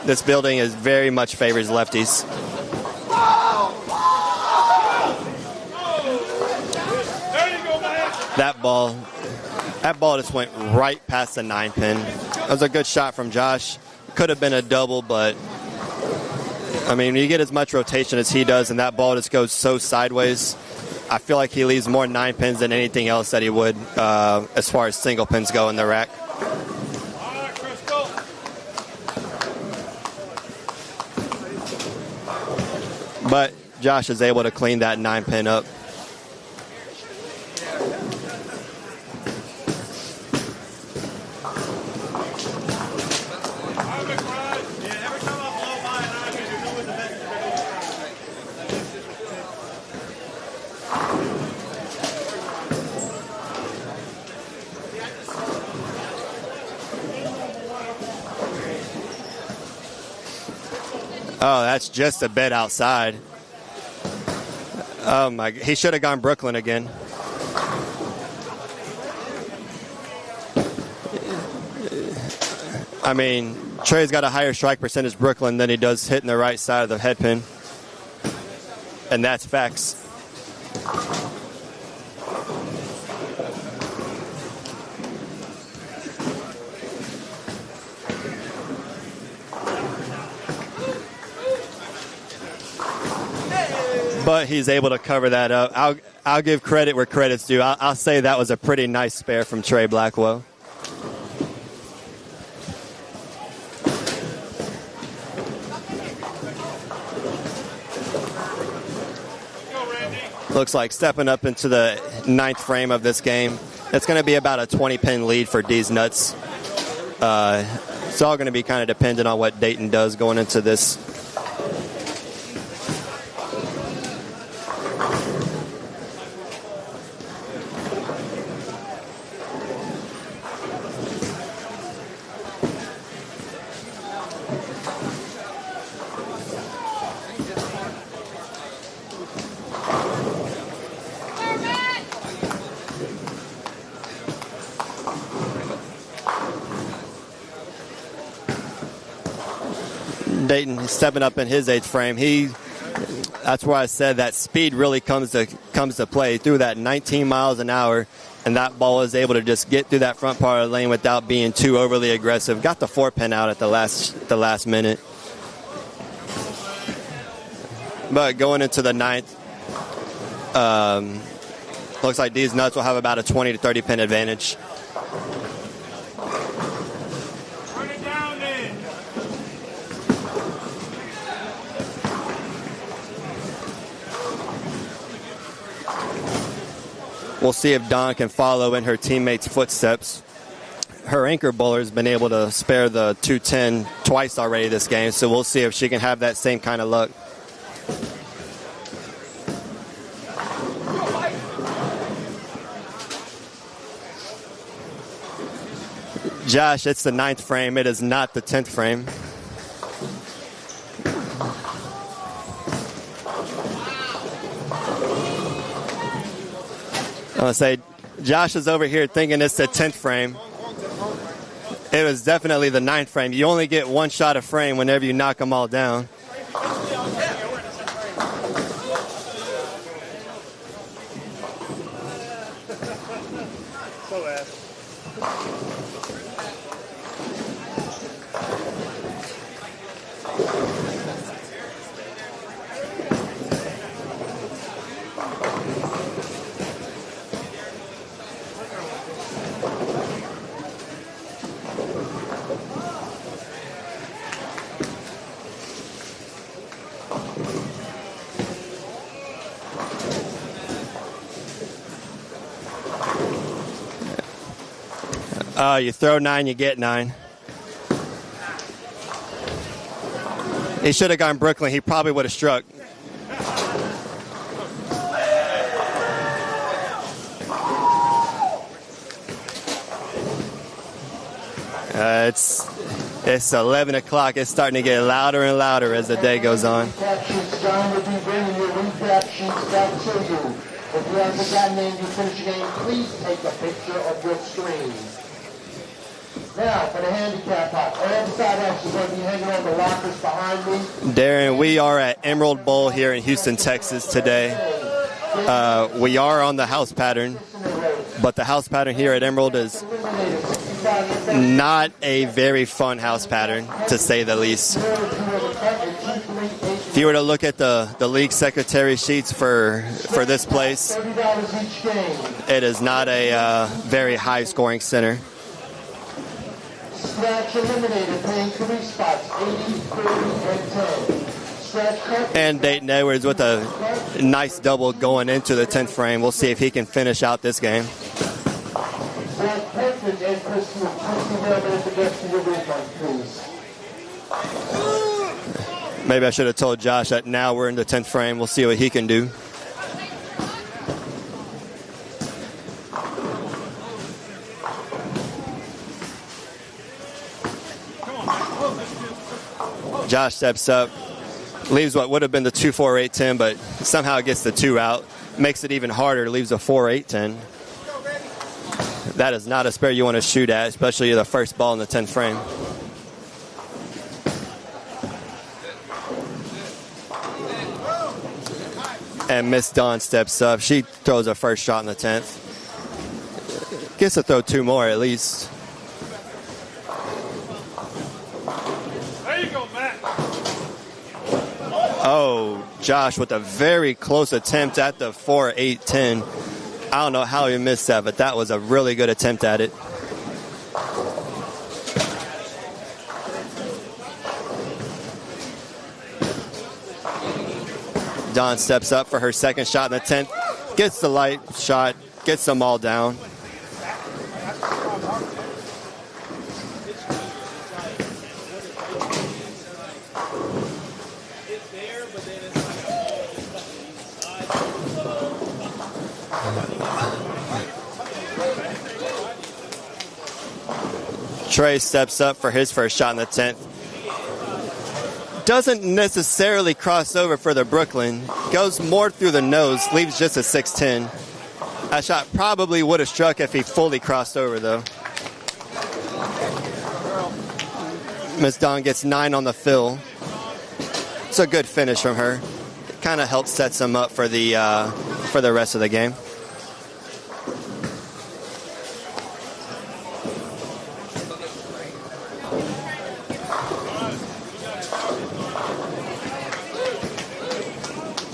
This building is very much favors lefties. That ball just went right past the 9-pin. That was a good shot from Josh. Could have been a double, but I mean, you get as much rotation as he does, and that ball just goes so sideways. I feel like he leaves more 9-pins than anything else that he would as far as single pins go in the rack. But Josh is able to clean that 9-pin up. Oh, that's just a bit outside. Oh my, he should have gone Brooklyn again. I mean, Trey's got a higher strike percentage Brooklyn than he does hitting the right side of the head pin. And that's facts. But he's able to cover that up. I'll give credit where credit's due. I'll say that was a pretty nice spare from Trey Blackwell. Looks like stepping up into the 9th frame of this game. It's going to be about a 20-pin lead for Deez Nuts. It's all going to be kind of dependent on what Dayton does going into this. Dayton stepping up in his 8th frame. That's where I said that speed really comes to play. Through that 19 miles an hour, and that ball is able to just get through that front part of the lane without being too overly aggressive. Got the 4-pin out at the last minute. But going into the 9th, looks like Deez Nuts will have about a 20 to 30 pin advantage. We'll see if Dawn can follow in her teammates' footsteps. Her anchor bowler's been able to spare the 210 twice already this game, so we'll see if she can have that same kind of luck. Josh, it's the 9th frame. It is not the 10th frame. I'm going to say, Josh is over here thinking it's the 10th frame. It was definitely the 9th frame. You only get one shot of frame whenever you knock them all down. You throw 9, you get 9. He should have gone Brooklyn. He probably would have struck. It's 11 o'clock. It's starting to get louder and louder as the day goes on. Recap sheets, John will be bringing your recap sheets back to you. If you haven't gotten in, you finish your game, please take a picture of your screen. Now, for the handicap pot, all the side actions will be hanging on the lockers behind me. Darren, we are at Emerald Bowl here in Houston, Texas today. We are on the house pattern, but the house pattern here at Emerald is not a very fun house pattern, to say the least. If you were to look at the league secretary sheets for this place, it is not a very high scoring center. Scratch eliminated, paying 3 spots, 80, 30, and 10. And Dayton Edwards with a nice double going into the 10th frame. We'll see if he can finish out this game. Maybe I should have told Josh that now we're in the 10th frame. We'll see what he can do. Josh steps up, leaves what would have been the 2-4-8-10, but somehow gets the 2 out. Makes it even harder, leaves a 4-8-10. That is not a spare you want to shoot at, especially the first ball in the 10th frame. And Miss Dawn steps up. She throws her first shot in the 10th. Gets to throw 2 more at least. Oh, Josh with a very close attempt at the 4-8-10. I don't know how he missed that, but that was a really good attempt at it. Dawn steps up for her second shot in the 10th. Gets the light shot, gets them all down. Trey steps up for his first shot in the 10th. Doesn't necessarily cross over for the Brooklyn. Goes more through the nose, leaves just a 6-10. That shot probably would have struck if he fully crossed over, though. Miss Dawn gets 9 on the fill. It's a good finish from her. It kind of helps set them up for the rest of the game.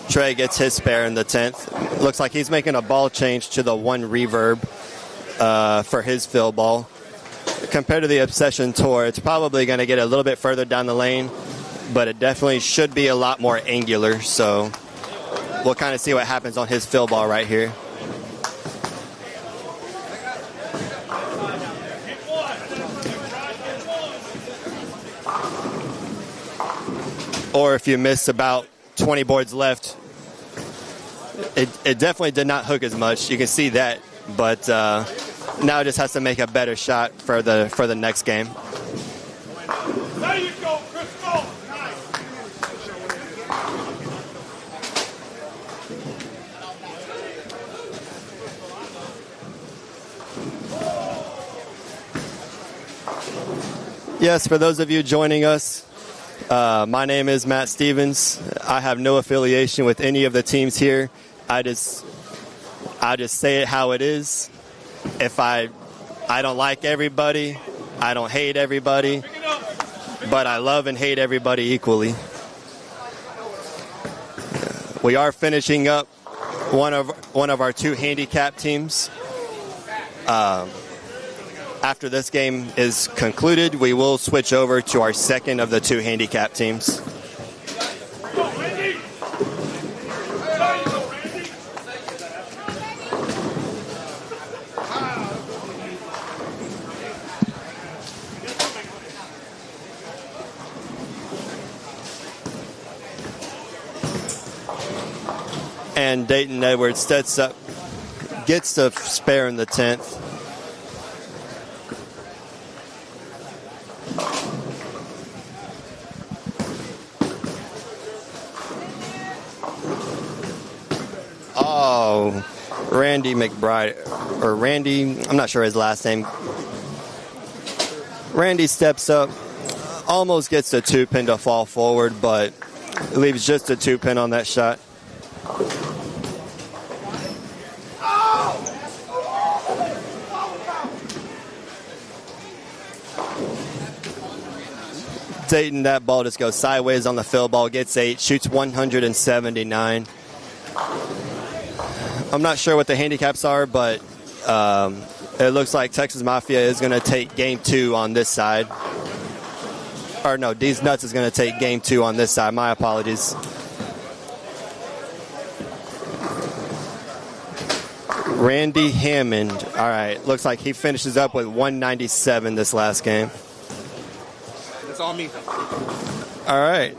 Trey gets his spare in the 10th. Looks like he's making a ball change to the 1 reverb for his fill ball. Compared to the Obsession Tour, it's probably going to get a little bit further down the lane, but it definitely should be a lot more angular. So we'll kind of see what happens on his fill ball right here. Or if you miss about 20 boards left, it definitely did not hook as much. You can see that, but now it just has to make a better shot for the next game. There you go, Crystal. Yes, for those of you joining us, my name is Matt Stevens. I have no affiliation with any of the teams here. I just say it how it is. If I don't like everybody, I don't hate everybody, but I love and hate everybody equally. We are finishing up one of our 2 handicap teams. After this game is concluded, we will switch over to our second of the 2 handicap teams. And Dayton Edwards steps up, gets the spare in the 10th. Oh, Randy McBride, or Randy, I'm not sure his last name. Randy steps up, almost gets the 2-pin to fall forward, but leaves just a 2-pin on that shot. Dayton, that ball just goes sideways on the field ball, gets 8, shoots 179. I'm not sure what the handicaps are, but it looks like Texas Mafia is going to take game 2 on this side. Or no, Deez Nuts is going to take game 2 on this side. My apologies. Randy Hammond. All right, looks like he finishes up with 197 this last game. It's on me. All right,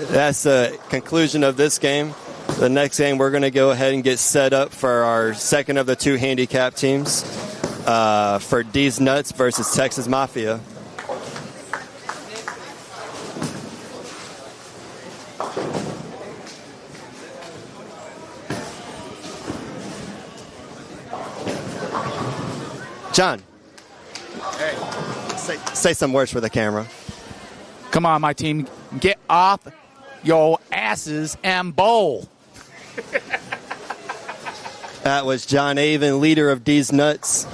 that's the conclusion of this game. The next game, we're going to go ahead and get set up for our second of the 2 handicap teams for Deez Nuts versus Texas Mafia. John, Hey, say some words for the camera. come on, my team. Get off your asses and bowl. That was John Avon, leader of Deez Nuts.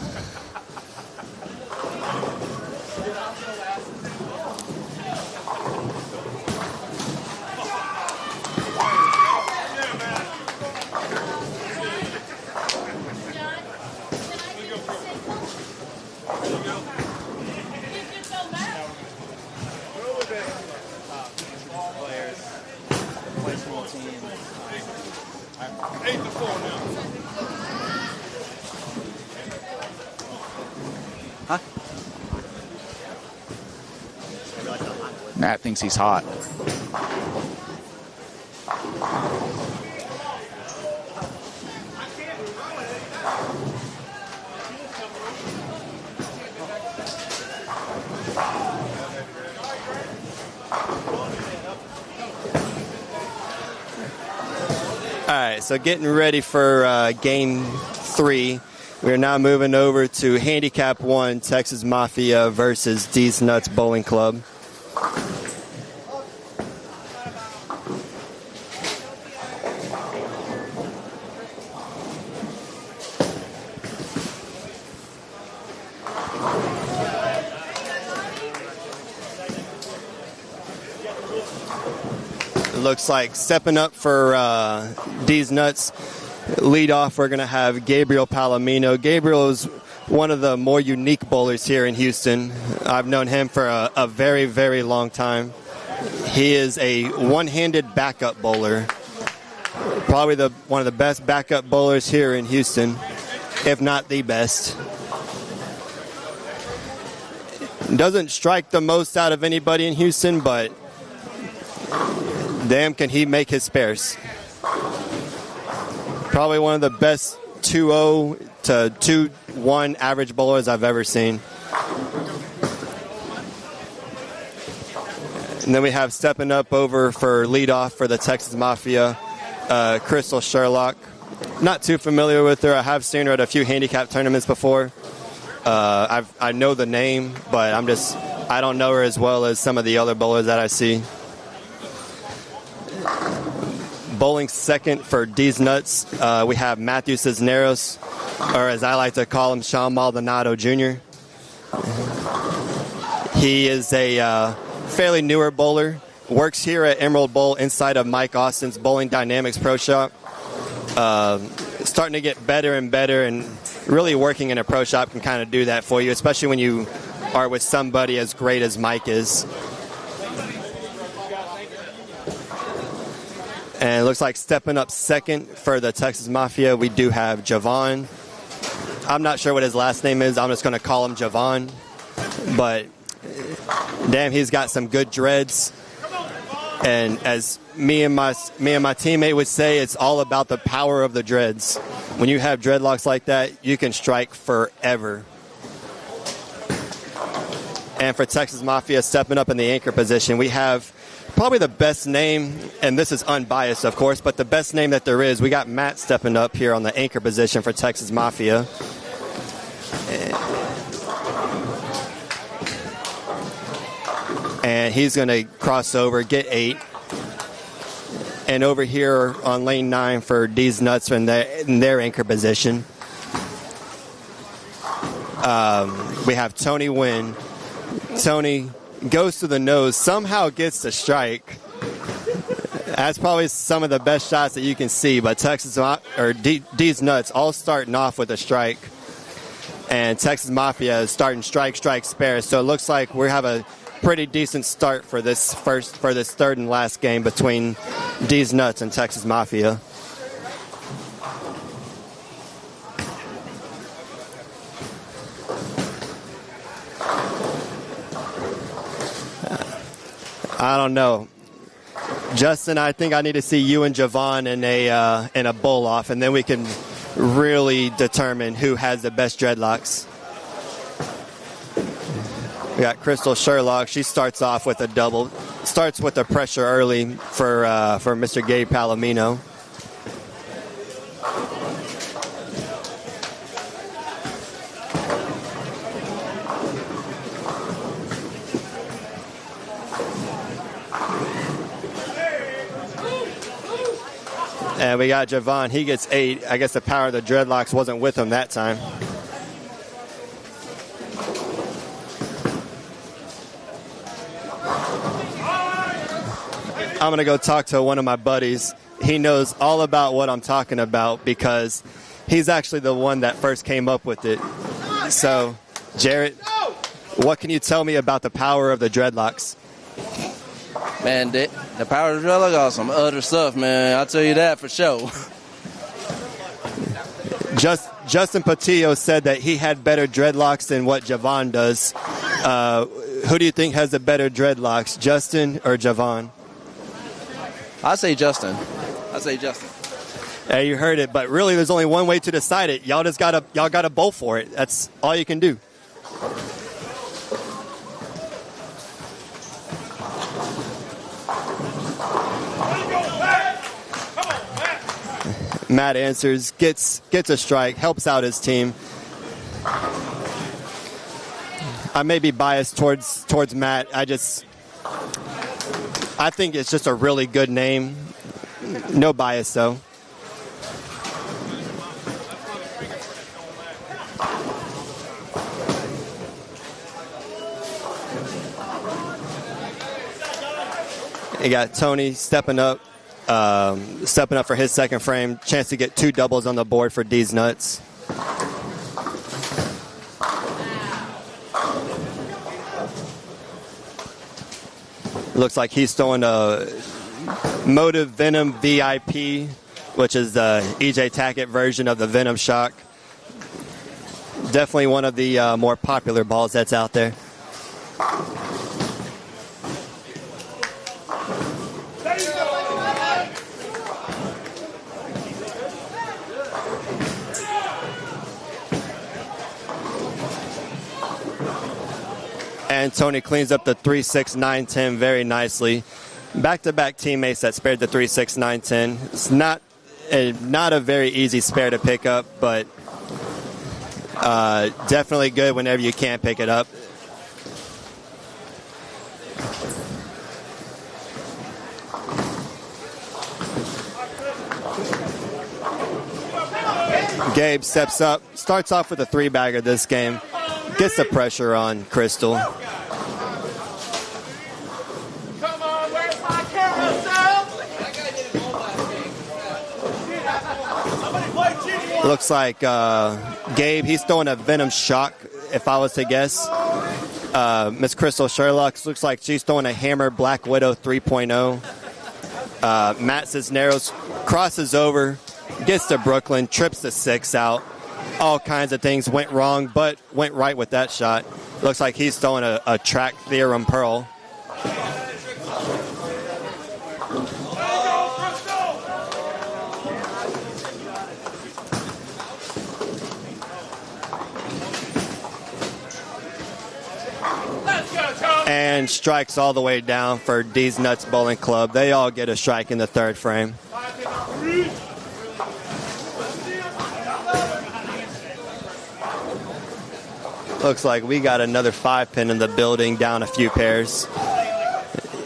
Matt thinks he's hot. All right, so getting ready for game 3. We are now moving over to Handicap 1, Texas Mafia versus Deez Nuts Bowling Club. It looks like stepping up for Deez Nuts. Lead off, we're going to have Gabriel Palomino. Gabriel is one of the more unique bowlers here in Houston. I've known him for a very, very long time. He is a one-handed backup bowler. Probably one of the best backup bowlers here in Houston, if not the best. Doesn't strike the most out of anybody in Houston, but damn, can he make his spares. Probably one of the best 2-0 to 2-1 average bowlers I've ever seen. And then we have stepping up over for leadoff for the Texas Mafia, Crystal Sherlock. Not too familiar with her. I have seen her at a few handicap tournaments before. I know the name, but I don't know her as well as some of the other bowlers that I see. Bowling second for Deez Nuts, we have Matthew Cisneros, or as I like to call him, Sean Maldonado Jr. He is a fairly newer bowler, works here at Emerald Bowl inside of Mike Austin's Bowling Dynamics Pro Shop. Starting to get better and better, and really working in a pro shop can kind of do that for you, especially when you are with somebody as great as Mike is. And it looks like stepping up second for the Texas Mafia, we do have Javon. I'm not sure what his last name is. I'm just going to call him Javon. But, damn, he's got some good dreads. And as me and my teammate would say, it's all about the power of the dreads. When you have dreadlocks like that, you can strike forever. And for Texas Mafia, stepping up in the anchor position, we have probably the best name, and this is unbiased, of course, but the best name that there is. We got Matt stepping up here on the anchor position for Texas Mafia. And he's going to cross over, get 8. And over here on lane 9 for Deez Nuts in their anchor position. We have Tony Wynn. Tony goes to the nose, somehow gets the strike. That's probably some of the best shots that you can see, but Deez Nuts all starting off with a strike. And Texas Mafia is starting strike, spare. So it looks like we have a pretty decent start for this third and last game between Deez Nuts and Texas Mafia. I don't know, Justin. I think I need to see you and Javon in a bowl off, and then we can really determine who has the best dreadlocks. We got Crystal Sherlock. She starts off with a double. Starts with the pressure early for Mr. Gabe Palomino. And we got Javon. He gets 8. I guess the power of the dreadlocks wasn't with him that time. I'm going to go talk to one of my buddies. He knows all about what I'm talking about because he's actually the one that first came up with it. So, Jarrett, what can you tell me about the power of the dreadlocks? Man, the power of the dreadlock got some other stuff, man. I'll tell you that for sure. Justin Patillo said that he had better dreadlocks than what Javon does. Who do you think has the better dreadlocks, Justin or Javon? I say Justin. Hey, you heard it, but really, there's only one way to decide it. Y'all gotta bowl for it. That's all you can do. Matt answers, gets a strike, helps out his team. I may be biased towards Matt. I think it's just a really good name. No bias, though. You got Tony stepping up for his second frame. Chance to get 2 doubles on the board for Deez Nuts. Looks like he's throwing a Motive Venom VIP, which is the EJ Tackett version of the Venom Shock. Definitely one of the more popular balls that's out there. And Tony cleans up the 3-6, 9-10 very nicely. Back-to-back teammates that spared the 3-6, 9-10. It's not a very easy spare to pick up, but definitely good whenever you can pick it up. Gabe steps up, starts off with a 3-bagger this game. Gets the pressure on Crystal. Looks like Gabe, he's throwing a Venom Shock, if I was to guess. Miss Crystal Sherlock looks like she's throwing a Hammer Black Widow 3.0. Matt Cisneros crosses over, gets to Brooklyn, trips the 6 out. All kinds of things went wrong, but went right with that shot. Looks like he's throwing a Track Theorem Pearl. Let's go, Tony! And strikes all the way down for Deez Nuts Bowling Club. They all get a strike in the third frame. Looks like we got another 5-pin in the building, down a few pairs.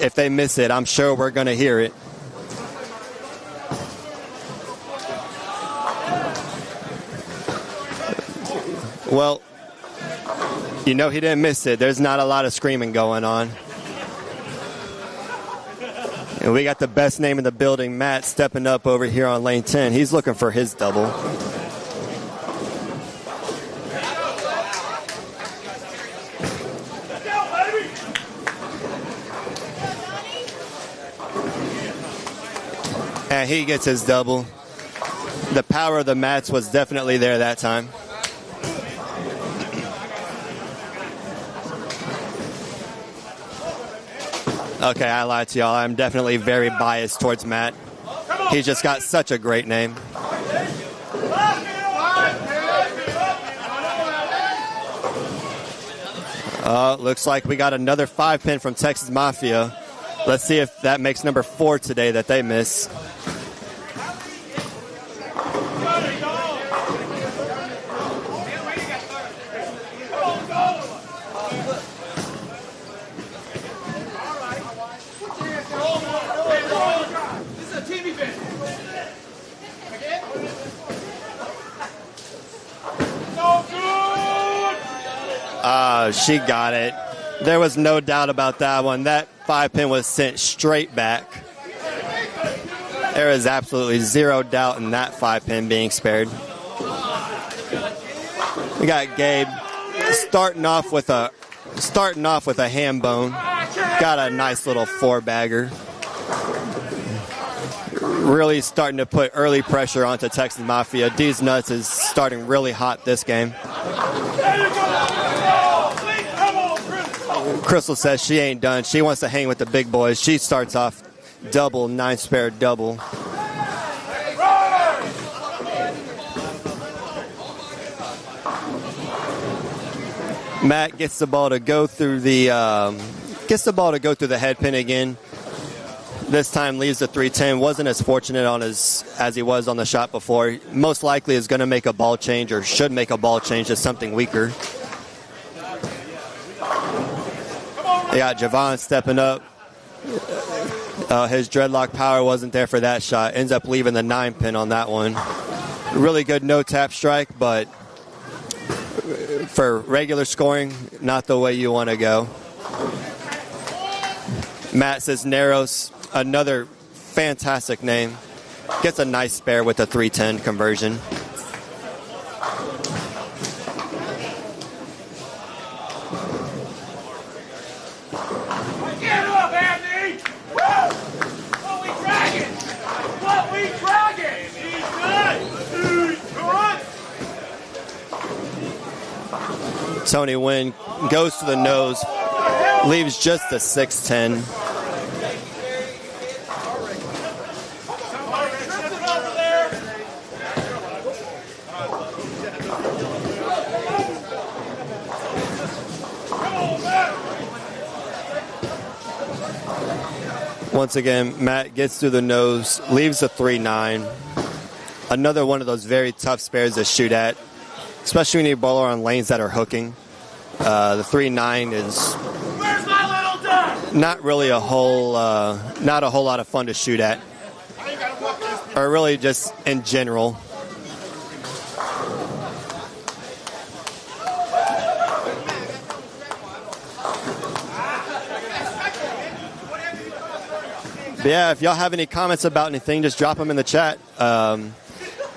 If they miss it, I'm sure we're going to hear it. Well, you know he didn't miss it. There's not a lot of screaming going on. And we got the best name in the building, Matt, stepping up over here on lane 10. He's looking for his double. And he gets his double. The power of the mats was definitely there that time. Okay, I lied to y'all. I'm definitely very biased towards Matt. He's just got such a great name. Looks like we got another 5-pin from Texas Mafia. Let's see if that makes number 4 today that they miss. She got it. There was no doubt about that one. That 5-pin was sent straight back. There is absolutely zero doubt in that 5-pin being spared. We got Gabe starting off with a ham bone. Got a nice little 4-bagger. Really starting to put early pressure onto Texas Mafia. Deez Nuts is starting really hot this game. Crystal says she ain't done. She wants to hang with the big boys. She starts off double, 9-spare double. Matt gets the ball to go through the head pin again. This time leaves the 310. Wasn't as fortunate on as he was on the shot before. Most likely is going to make a ball change, or should make a ball change to something weaker. They got Javon stepping up. His dreadlock power wasn't there for that shot. Ends up leaving the 9-pin on that one. Really good no-tap strike, but for regular scoring, not the way you want to go. Matt says Narrows, another fantastic name. Gets a nice spare with a 310 conversion. Tony Wynn goes to the nose, leaves just a 610. Once again, Matt gets through the nose, leaves a 3-9. Another one of those very tough spares to shoot at, especially when you bowler on lanes that are hooking. The 3-9 is not really not a whole lot of fun to shoot at, or really just in general. But yeah, if y'all have any comments about anything, just drop them in the chat.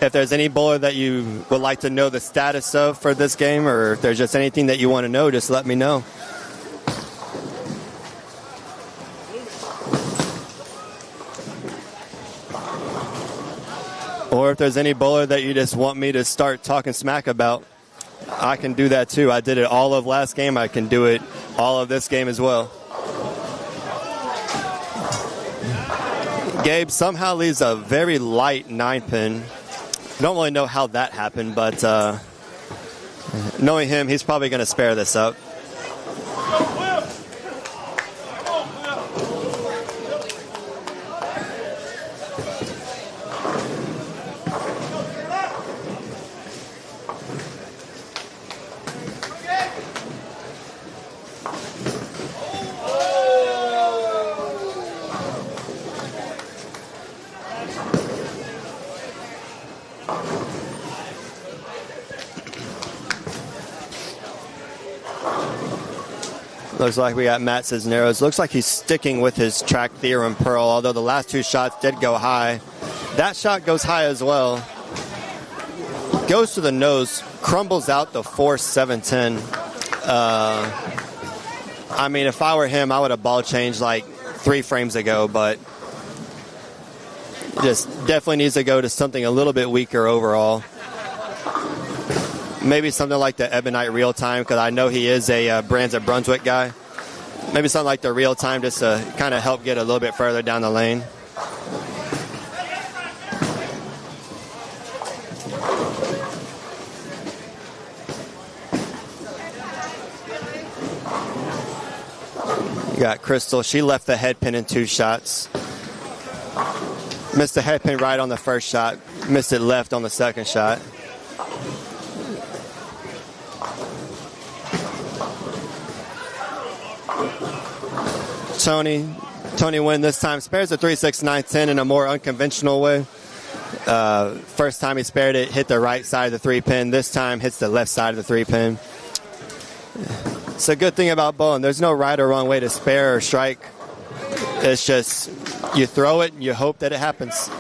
If there's any bowler that you would like to know the status of for this game, or if there's just anything that you want to know, just let me know. Or if there's any bowler that you just want me to start talking smack about, I can do that too. I did it all of last game. I can do it all of this game as well. Gabe somehow leaves a very light 9-pin. I don't really know how that happened, but knowing him, he's probably going to spare this up. Looks like we got Matt Cisneros. Looks like he's sticking with his track theorem pearl, although the last two shots did go high. That shot goes high as well. Goes to the nose, crumbles out the 4-7-10. I mean, if I were him, I would have ball changed like 3 frames ago, but just definitely needs to go to something a little bit weaker overall. Maybe something like the Ebonite Real Time, because I know he is a Brands of Brunswick guy. Maybe something like the Real Time just to kind of help get a little bit further down the lane. You got Crystal. She left the head pin in 2 shots. Missed the head pin right on the first shot. Missed it left on the second shot. Tony Wynn this time spares a 3-6-9-10 in a more unconventional way. First time he spared it, hit the right side of the 3 pin. This time hits the left side of the 3 pin. It's a good thing about bowling. There's no right or wrong way to spare or strike. It's just you throw it and you hope that it happens.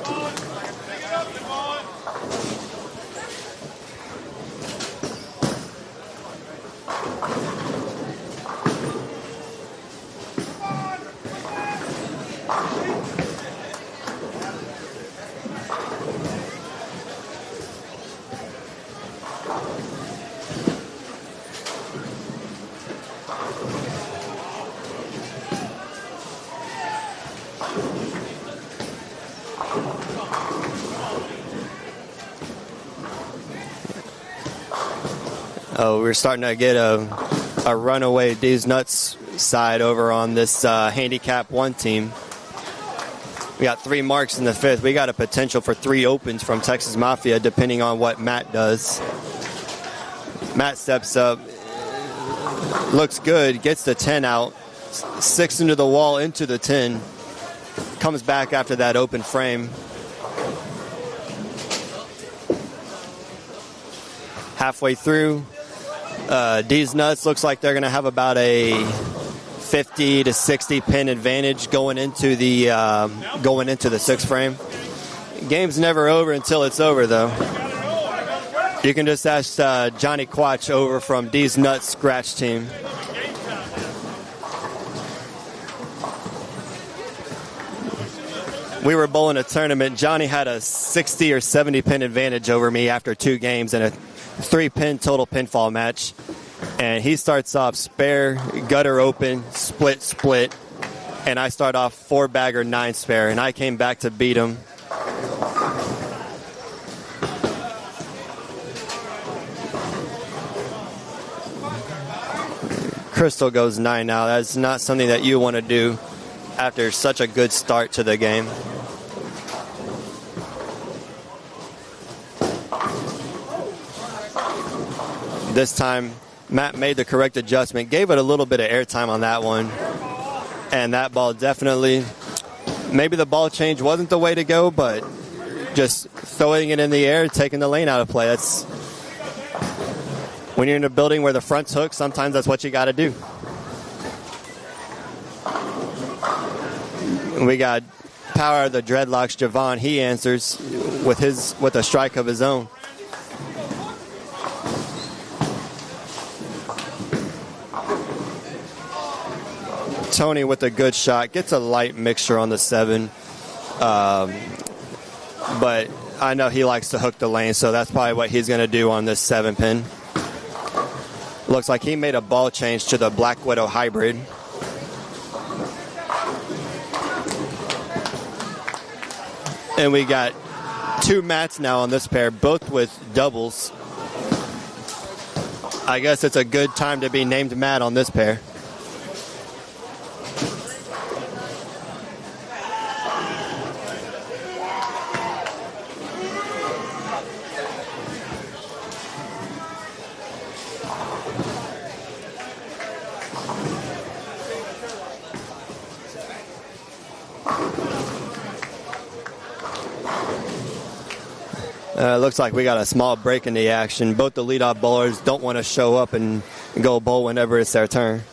Oh, we're starting to get a runaway Deez Nuts side over on this handicap 1 team. We got 3 marks in the 5th. We got a potential for 3 opens from Texas Mafia, depending on what Matt does. Matt steps up, looks good, gets the 10 out, 6 into the wall, into the 10. Comes back after that open frame. Halfway through, Deez Nuts looks like they're going to have about a 50 to 60 pin advantage going into the 6th frame. Game's never over until it's over, though. You can just ask Johnny Quatch over from Deez Nuts Scratch Team. We were bowling a tournament. Johnny had a 60 or 70 pin advantage over me after 2 games in a 3-pin total pinfall match. And he starts off spare, gutter open, split, and I start off 4-bagger 9 spare, and I came back to beat him. Crystal goes 9 now. That's not something that you want to do after such a good start to the game. This time, Matt made the correct adjustment, gave it a little bit of airtime on that one. And that ball definitely, maybe the ball change wasn't the way to go, but just throwing it in the air, taking the lane out of play. That's when you're in a building where the front's hooked, sometimes that's what you got to do. We got Power of the Dreadlocks, Javon. He answers with a strike of his own. Tony with a good shot, gets a light mixture on the 7, but I know he likes to hook the lane, so that's probably what he's going to do on this 7 pin. Looks like he made a ball change to the Black Widow hybrid. And we got 2 mats now on this pair, both with doubles. I guess it's a good time to be named Matt on this pair. Looks like we got a small break in the action. Both the leadoff bowlers don't want to show up and go bowl whenever it's their turn.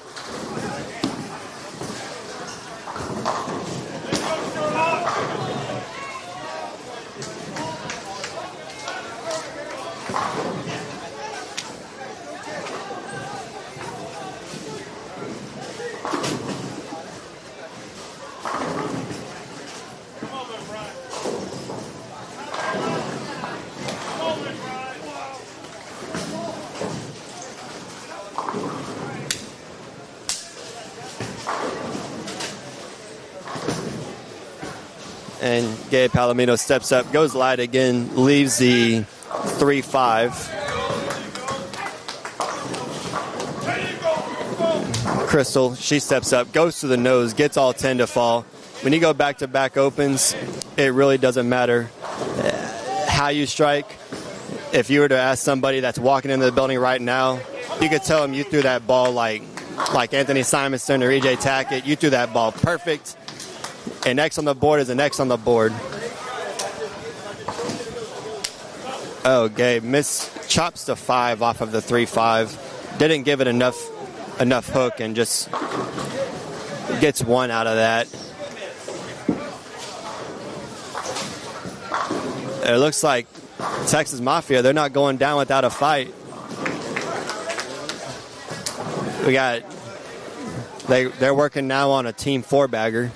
And Gabe Palomino steps up, goes light again, leaves the 3-5. Crystal, she steps up, goes to the nose, gets all 10 to fall. When you go back-to-back opens, it really doesn't matter how you strike. If you were to ask somebody that's walking into the building right now, you could tell them you threw that ball like Anthony Simonson or E.J. Tackett. You threw that ball perfect. An X on the board is an X on the board. Oh, Gabe chops the 5 off of the 3-5. Didn't give it enough hook and just gets 1 out of that. It looks like Texas Mafia, they're not going down without a fight. They're working now on a team 4-bagger.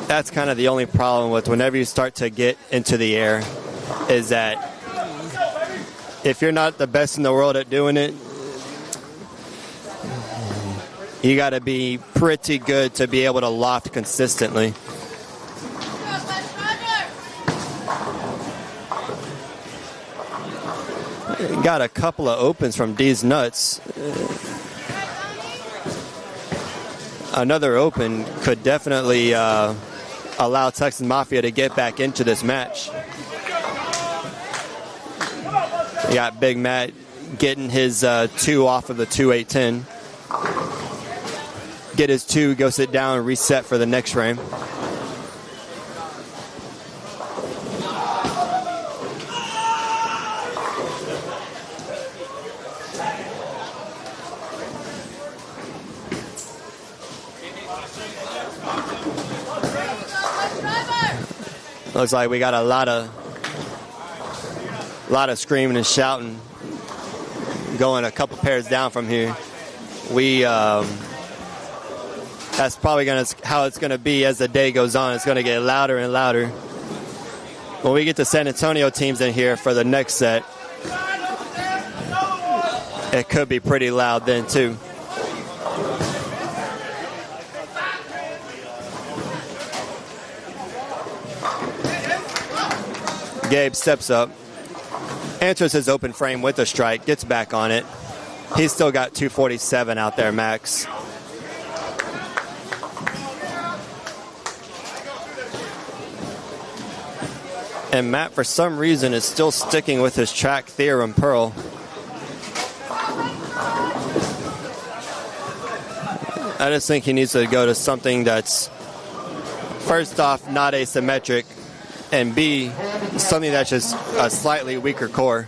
That's kind of the only problem with whenever you start to get into the air is that if you're not the best in the world at doing it, you got to be pretty good to be able to loft consistently. Got a couple of opens from Deez Nuts. Another open could definitely allow Texas Mafia to get back into this match. You got Big Matt getting his 2 off of the 2-8-10. Get his 2, go sit down, and reset for the next frame. Looks like we got a lot of screaming and shouting going a couple pairs down from here. That's probably how it's gonna be as the day goes on. It's gonna get louder and louder. When we get the San Antonio teams in here for the next set, it could be pretty loud then too. Gabe steps up, enters his open frame with a strike, gets back on it. He's still got 247 out there max. And Matt, for some reason, is still sticking with his track theorem Pearl. I just think he needs to go to something that's, first off, not asymmetric, and B, something that's just a slightly weaker core.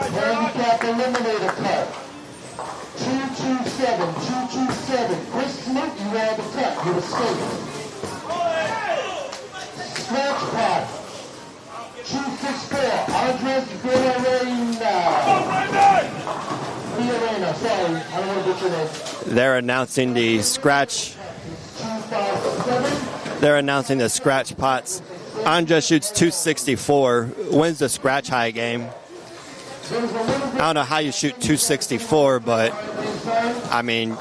Handicap eliminator cut. 227, 227. Chris Smith, you had the cut. You escaped. Scratch pot. 264. Andres Villarena. Sorry, I don't want to butcher your name. They're announcing the scratch. 257. They're announcing the scratch pots. Andres shoots 264, wins the scratch high game. I don't know how you shoot 264, but I mean,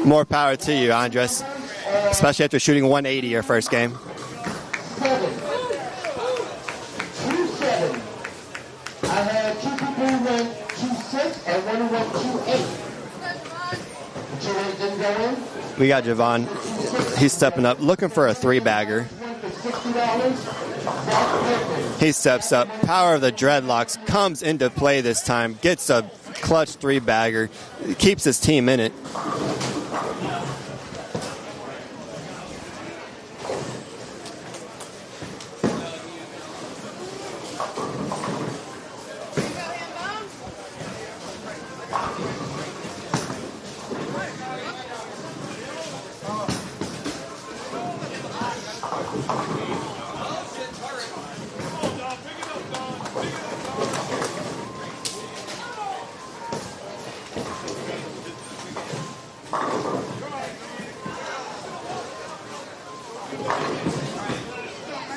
more power to you, Andres, especially after shooting 180 your first game. 27. I had 2 people who went 2-6 and one who went 2-8. 2-8 didn't go in. We got Javon. He's stepping up, looking for a 3-bagger. $60. He steps up. Power of the dreadlocks comes into play this time. Gets a clutch 3-bagger. Keeps his team in it.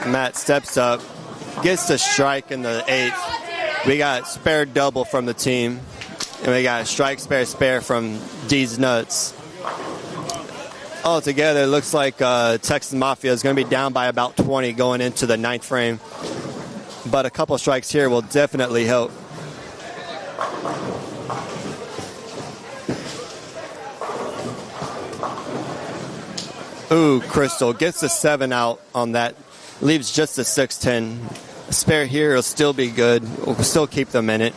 Matt steps up, gets the strike in the 8th. We got spare double from the team, and we got strike, spare from Deez Nuts. Altogether, it looks like Texas Mafia is going to be down by about 20 going into the 9th frame. But a couple strikes here will definitely help. Ooh, Crystal gets the 7 out on that. Leaves just a 6-10. Spare here will still be good. We'll still keep them in it.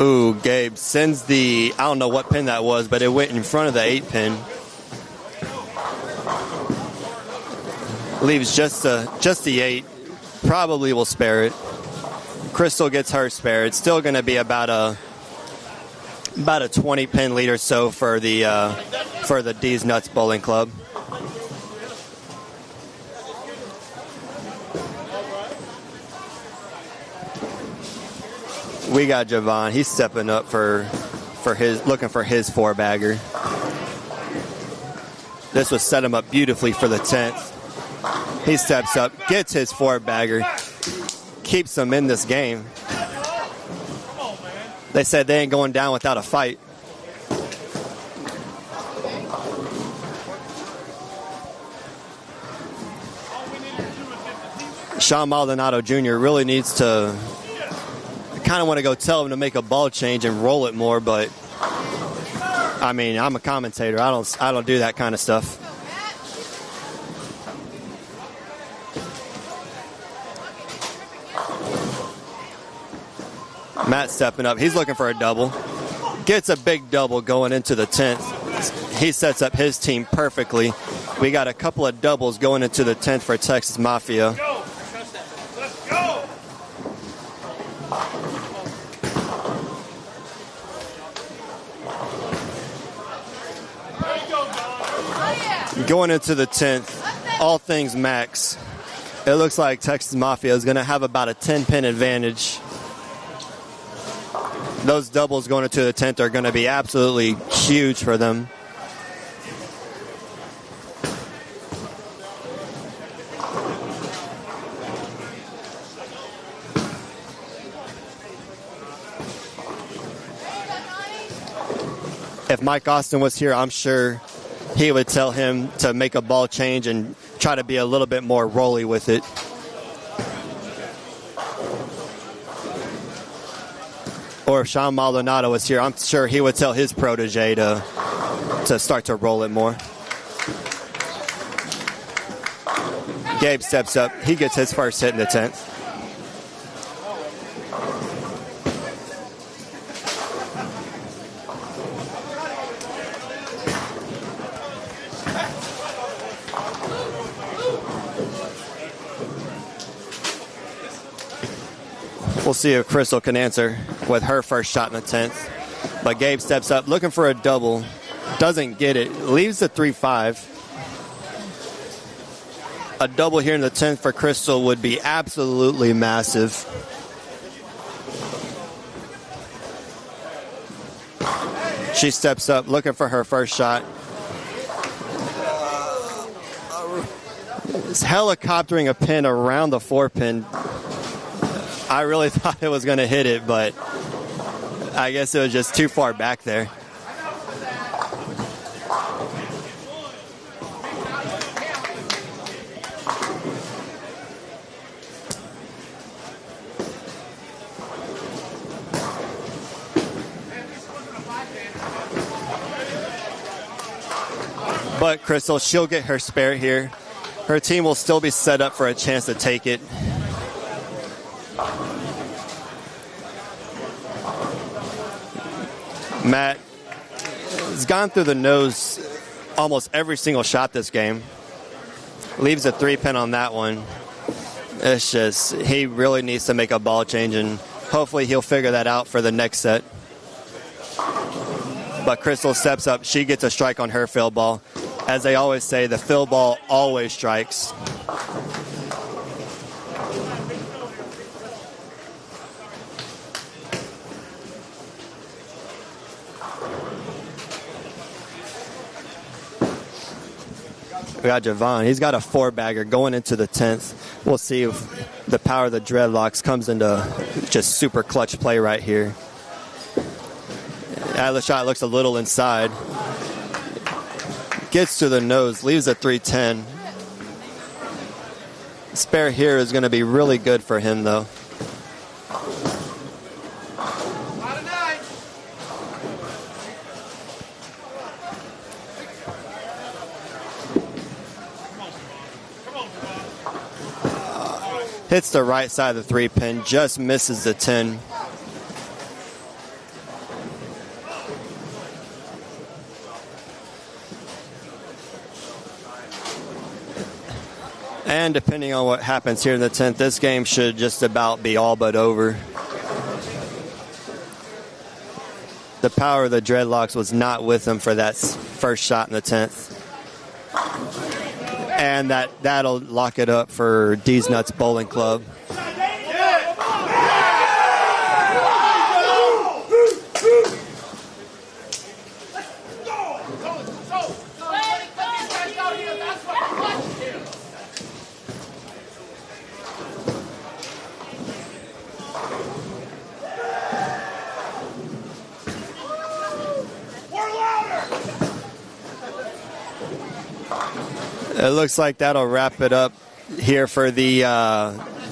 Ooh, Gabe sends the, I don't know what pin that was, but it went in front of the 8 pin. Leaves just the 8. Probably will spare it. Crystal gets her spare. It's still going to be about a 20 pin lead or so for the Deez Nuts Bowling Club. We got Javon. He's stepping up for his, looking for his 4-bagger. This would set him up beautifully for the 10th. He steps up, gets his 4-bagger, keeps them in this game. They said they ain't going down without a fight. Sean Maldonado Jr. really needs to, I kind of want to go tell him to make a ball change and roll it more, but I mean, I'm a commentator. I don't do that kind of stuff. Matt stepping up. He's looking for a double. Gets a big double going into the 10th. He sets up his team perfectly. We got a couple of doubles going into the 10th for Texas Mafia. Let's go. Going into the 10th, all things max. It looks like Texas Mafia is going to have about a 10-pin advantage. Those doubles going into the 10th are going to be absolutely huge for them. If Mike Austin was here, I'm sure he would tell him to make a ball change and try to be a little bit more rolly with it. Or if Sean Maldonado was here, I'm sure he would tell his protege to start to roll it more. Gabe steps up. He gets his first hit in the 10th. We'll see if Crystal can answer with her first shot in the 10th. But Gabe steps up looking for a double. Doesn't get it. Leaves the 3-5. A double here in the 10th for Crystal would be absolutely massive. She steps up looking for her first shot. It's helicoptering a pin around the 4-pin. I really thought it was going to hit it, but I guess it was just too far back there. But Crystal, she'll get her spare here. Her team will still be set up for a chance to take it. Matt has gone through the nose almost every single shot this game. Leaves a 3-pin on that one. It's just, he really needs to make a ball change, and hopefully he'll figure that out for the next set. But Crystal steps up. She gets a strike on her field ball. As they always say, the field ball always strikes. We got Javon. He's got a 4-bagger going into the 10th. We'll see if the power of the dreadlocks comes into just super clutch play right here. The shot looks a little inside. Gets to the nose, leaves a 310. Spare here is going to be really good for him, though. Hits the right side of the 3-pin, just misses the 10. And depending on what happens here in the 10th, this game should just about be all but over. The power of the dreadlocks was not with him for that first shot in the 10th. And that'll lock it up for Deez Nuts Bowling Club. It looks like that'll wrap it up here for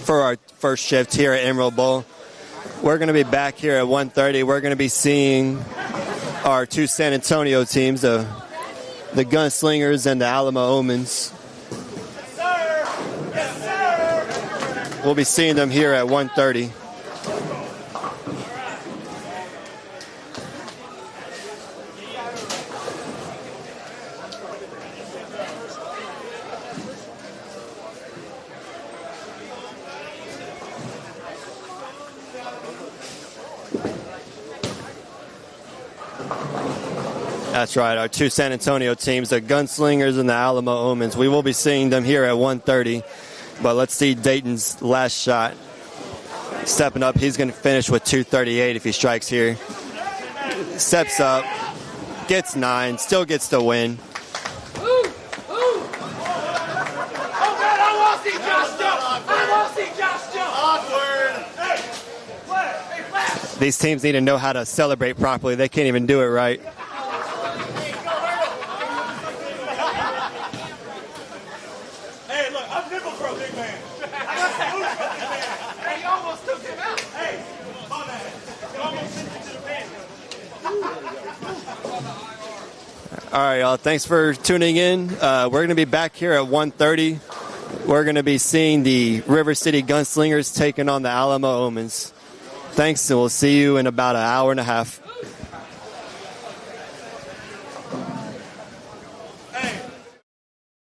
our first shift here at Emerald Bowl. We're going to be back here at 1:30. We're going to be seeing our two San Antonio teams, the Gunslingers and the Alamo Omens. Yes, sir. Yes, sir. We'll be seeing them here at 1:30. That's right, our two San Antonio teams, the Gunslingers and the Alamo Omens. We will be seeing them here at 1:30. But let's see Dayton's last shot. Stepping up, he's going to finish with 238 if he strikes here. Steps up, gets 9, still gets the win. These teams need to know how to celebrate properly. They can't even do it right. Hey, look, I'm nipple for a big man. Hey, you almost took him out. Hey, my bad. You almost sent him to the pan. All right, y'all. Thanks for tuning in. We're going to be back here at 1:30. We're going to be seeing the River City Gunslingers taking on the Alamo Omens. Thanks, and we'll see you in about an hour and a half.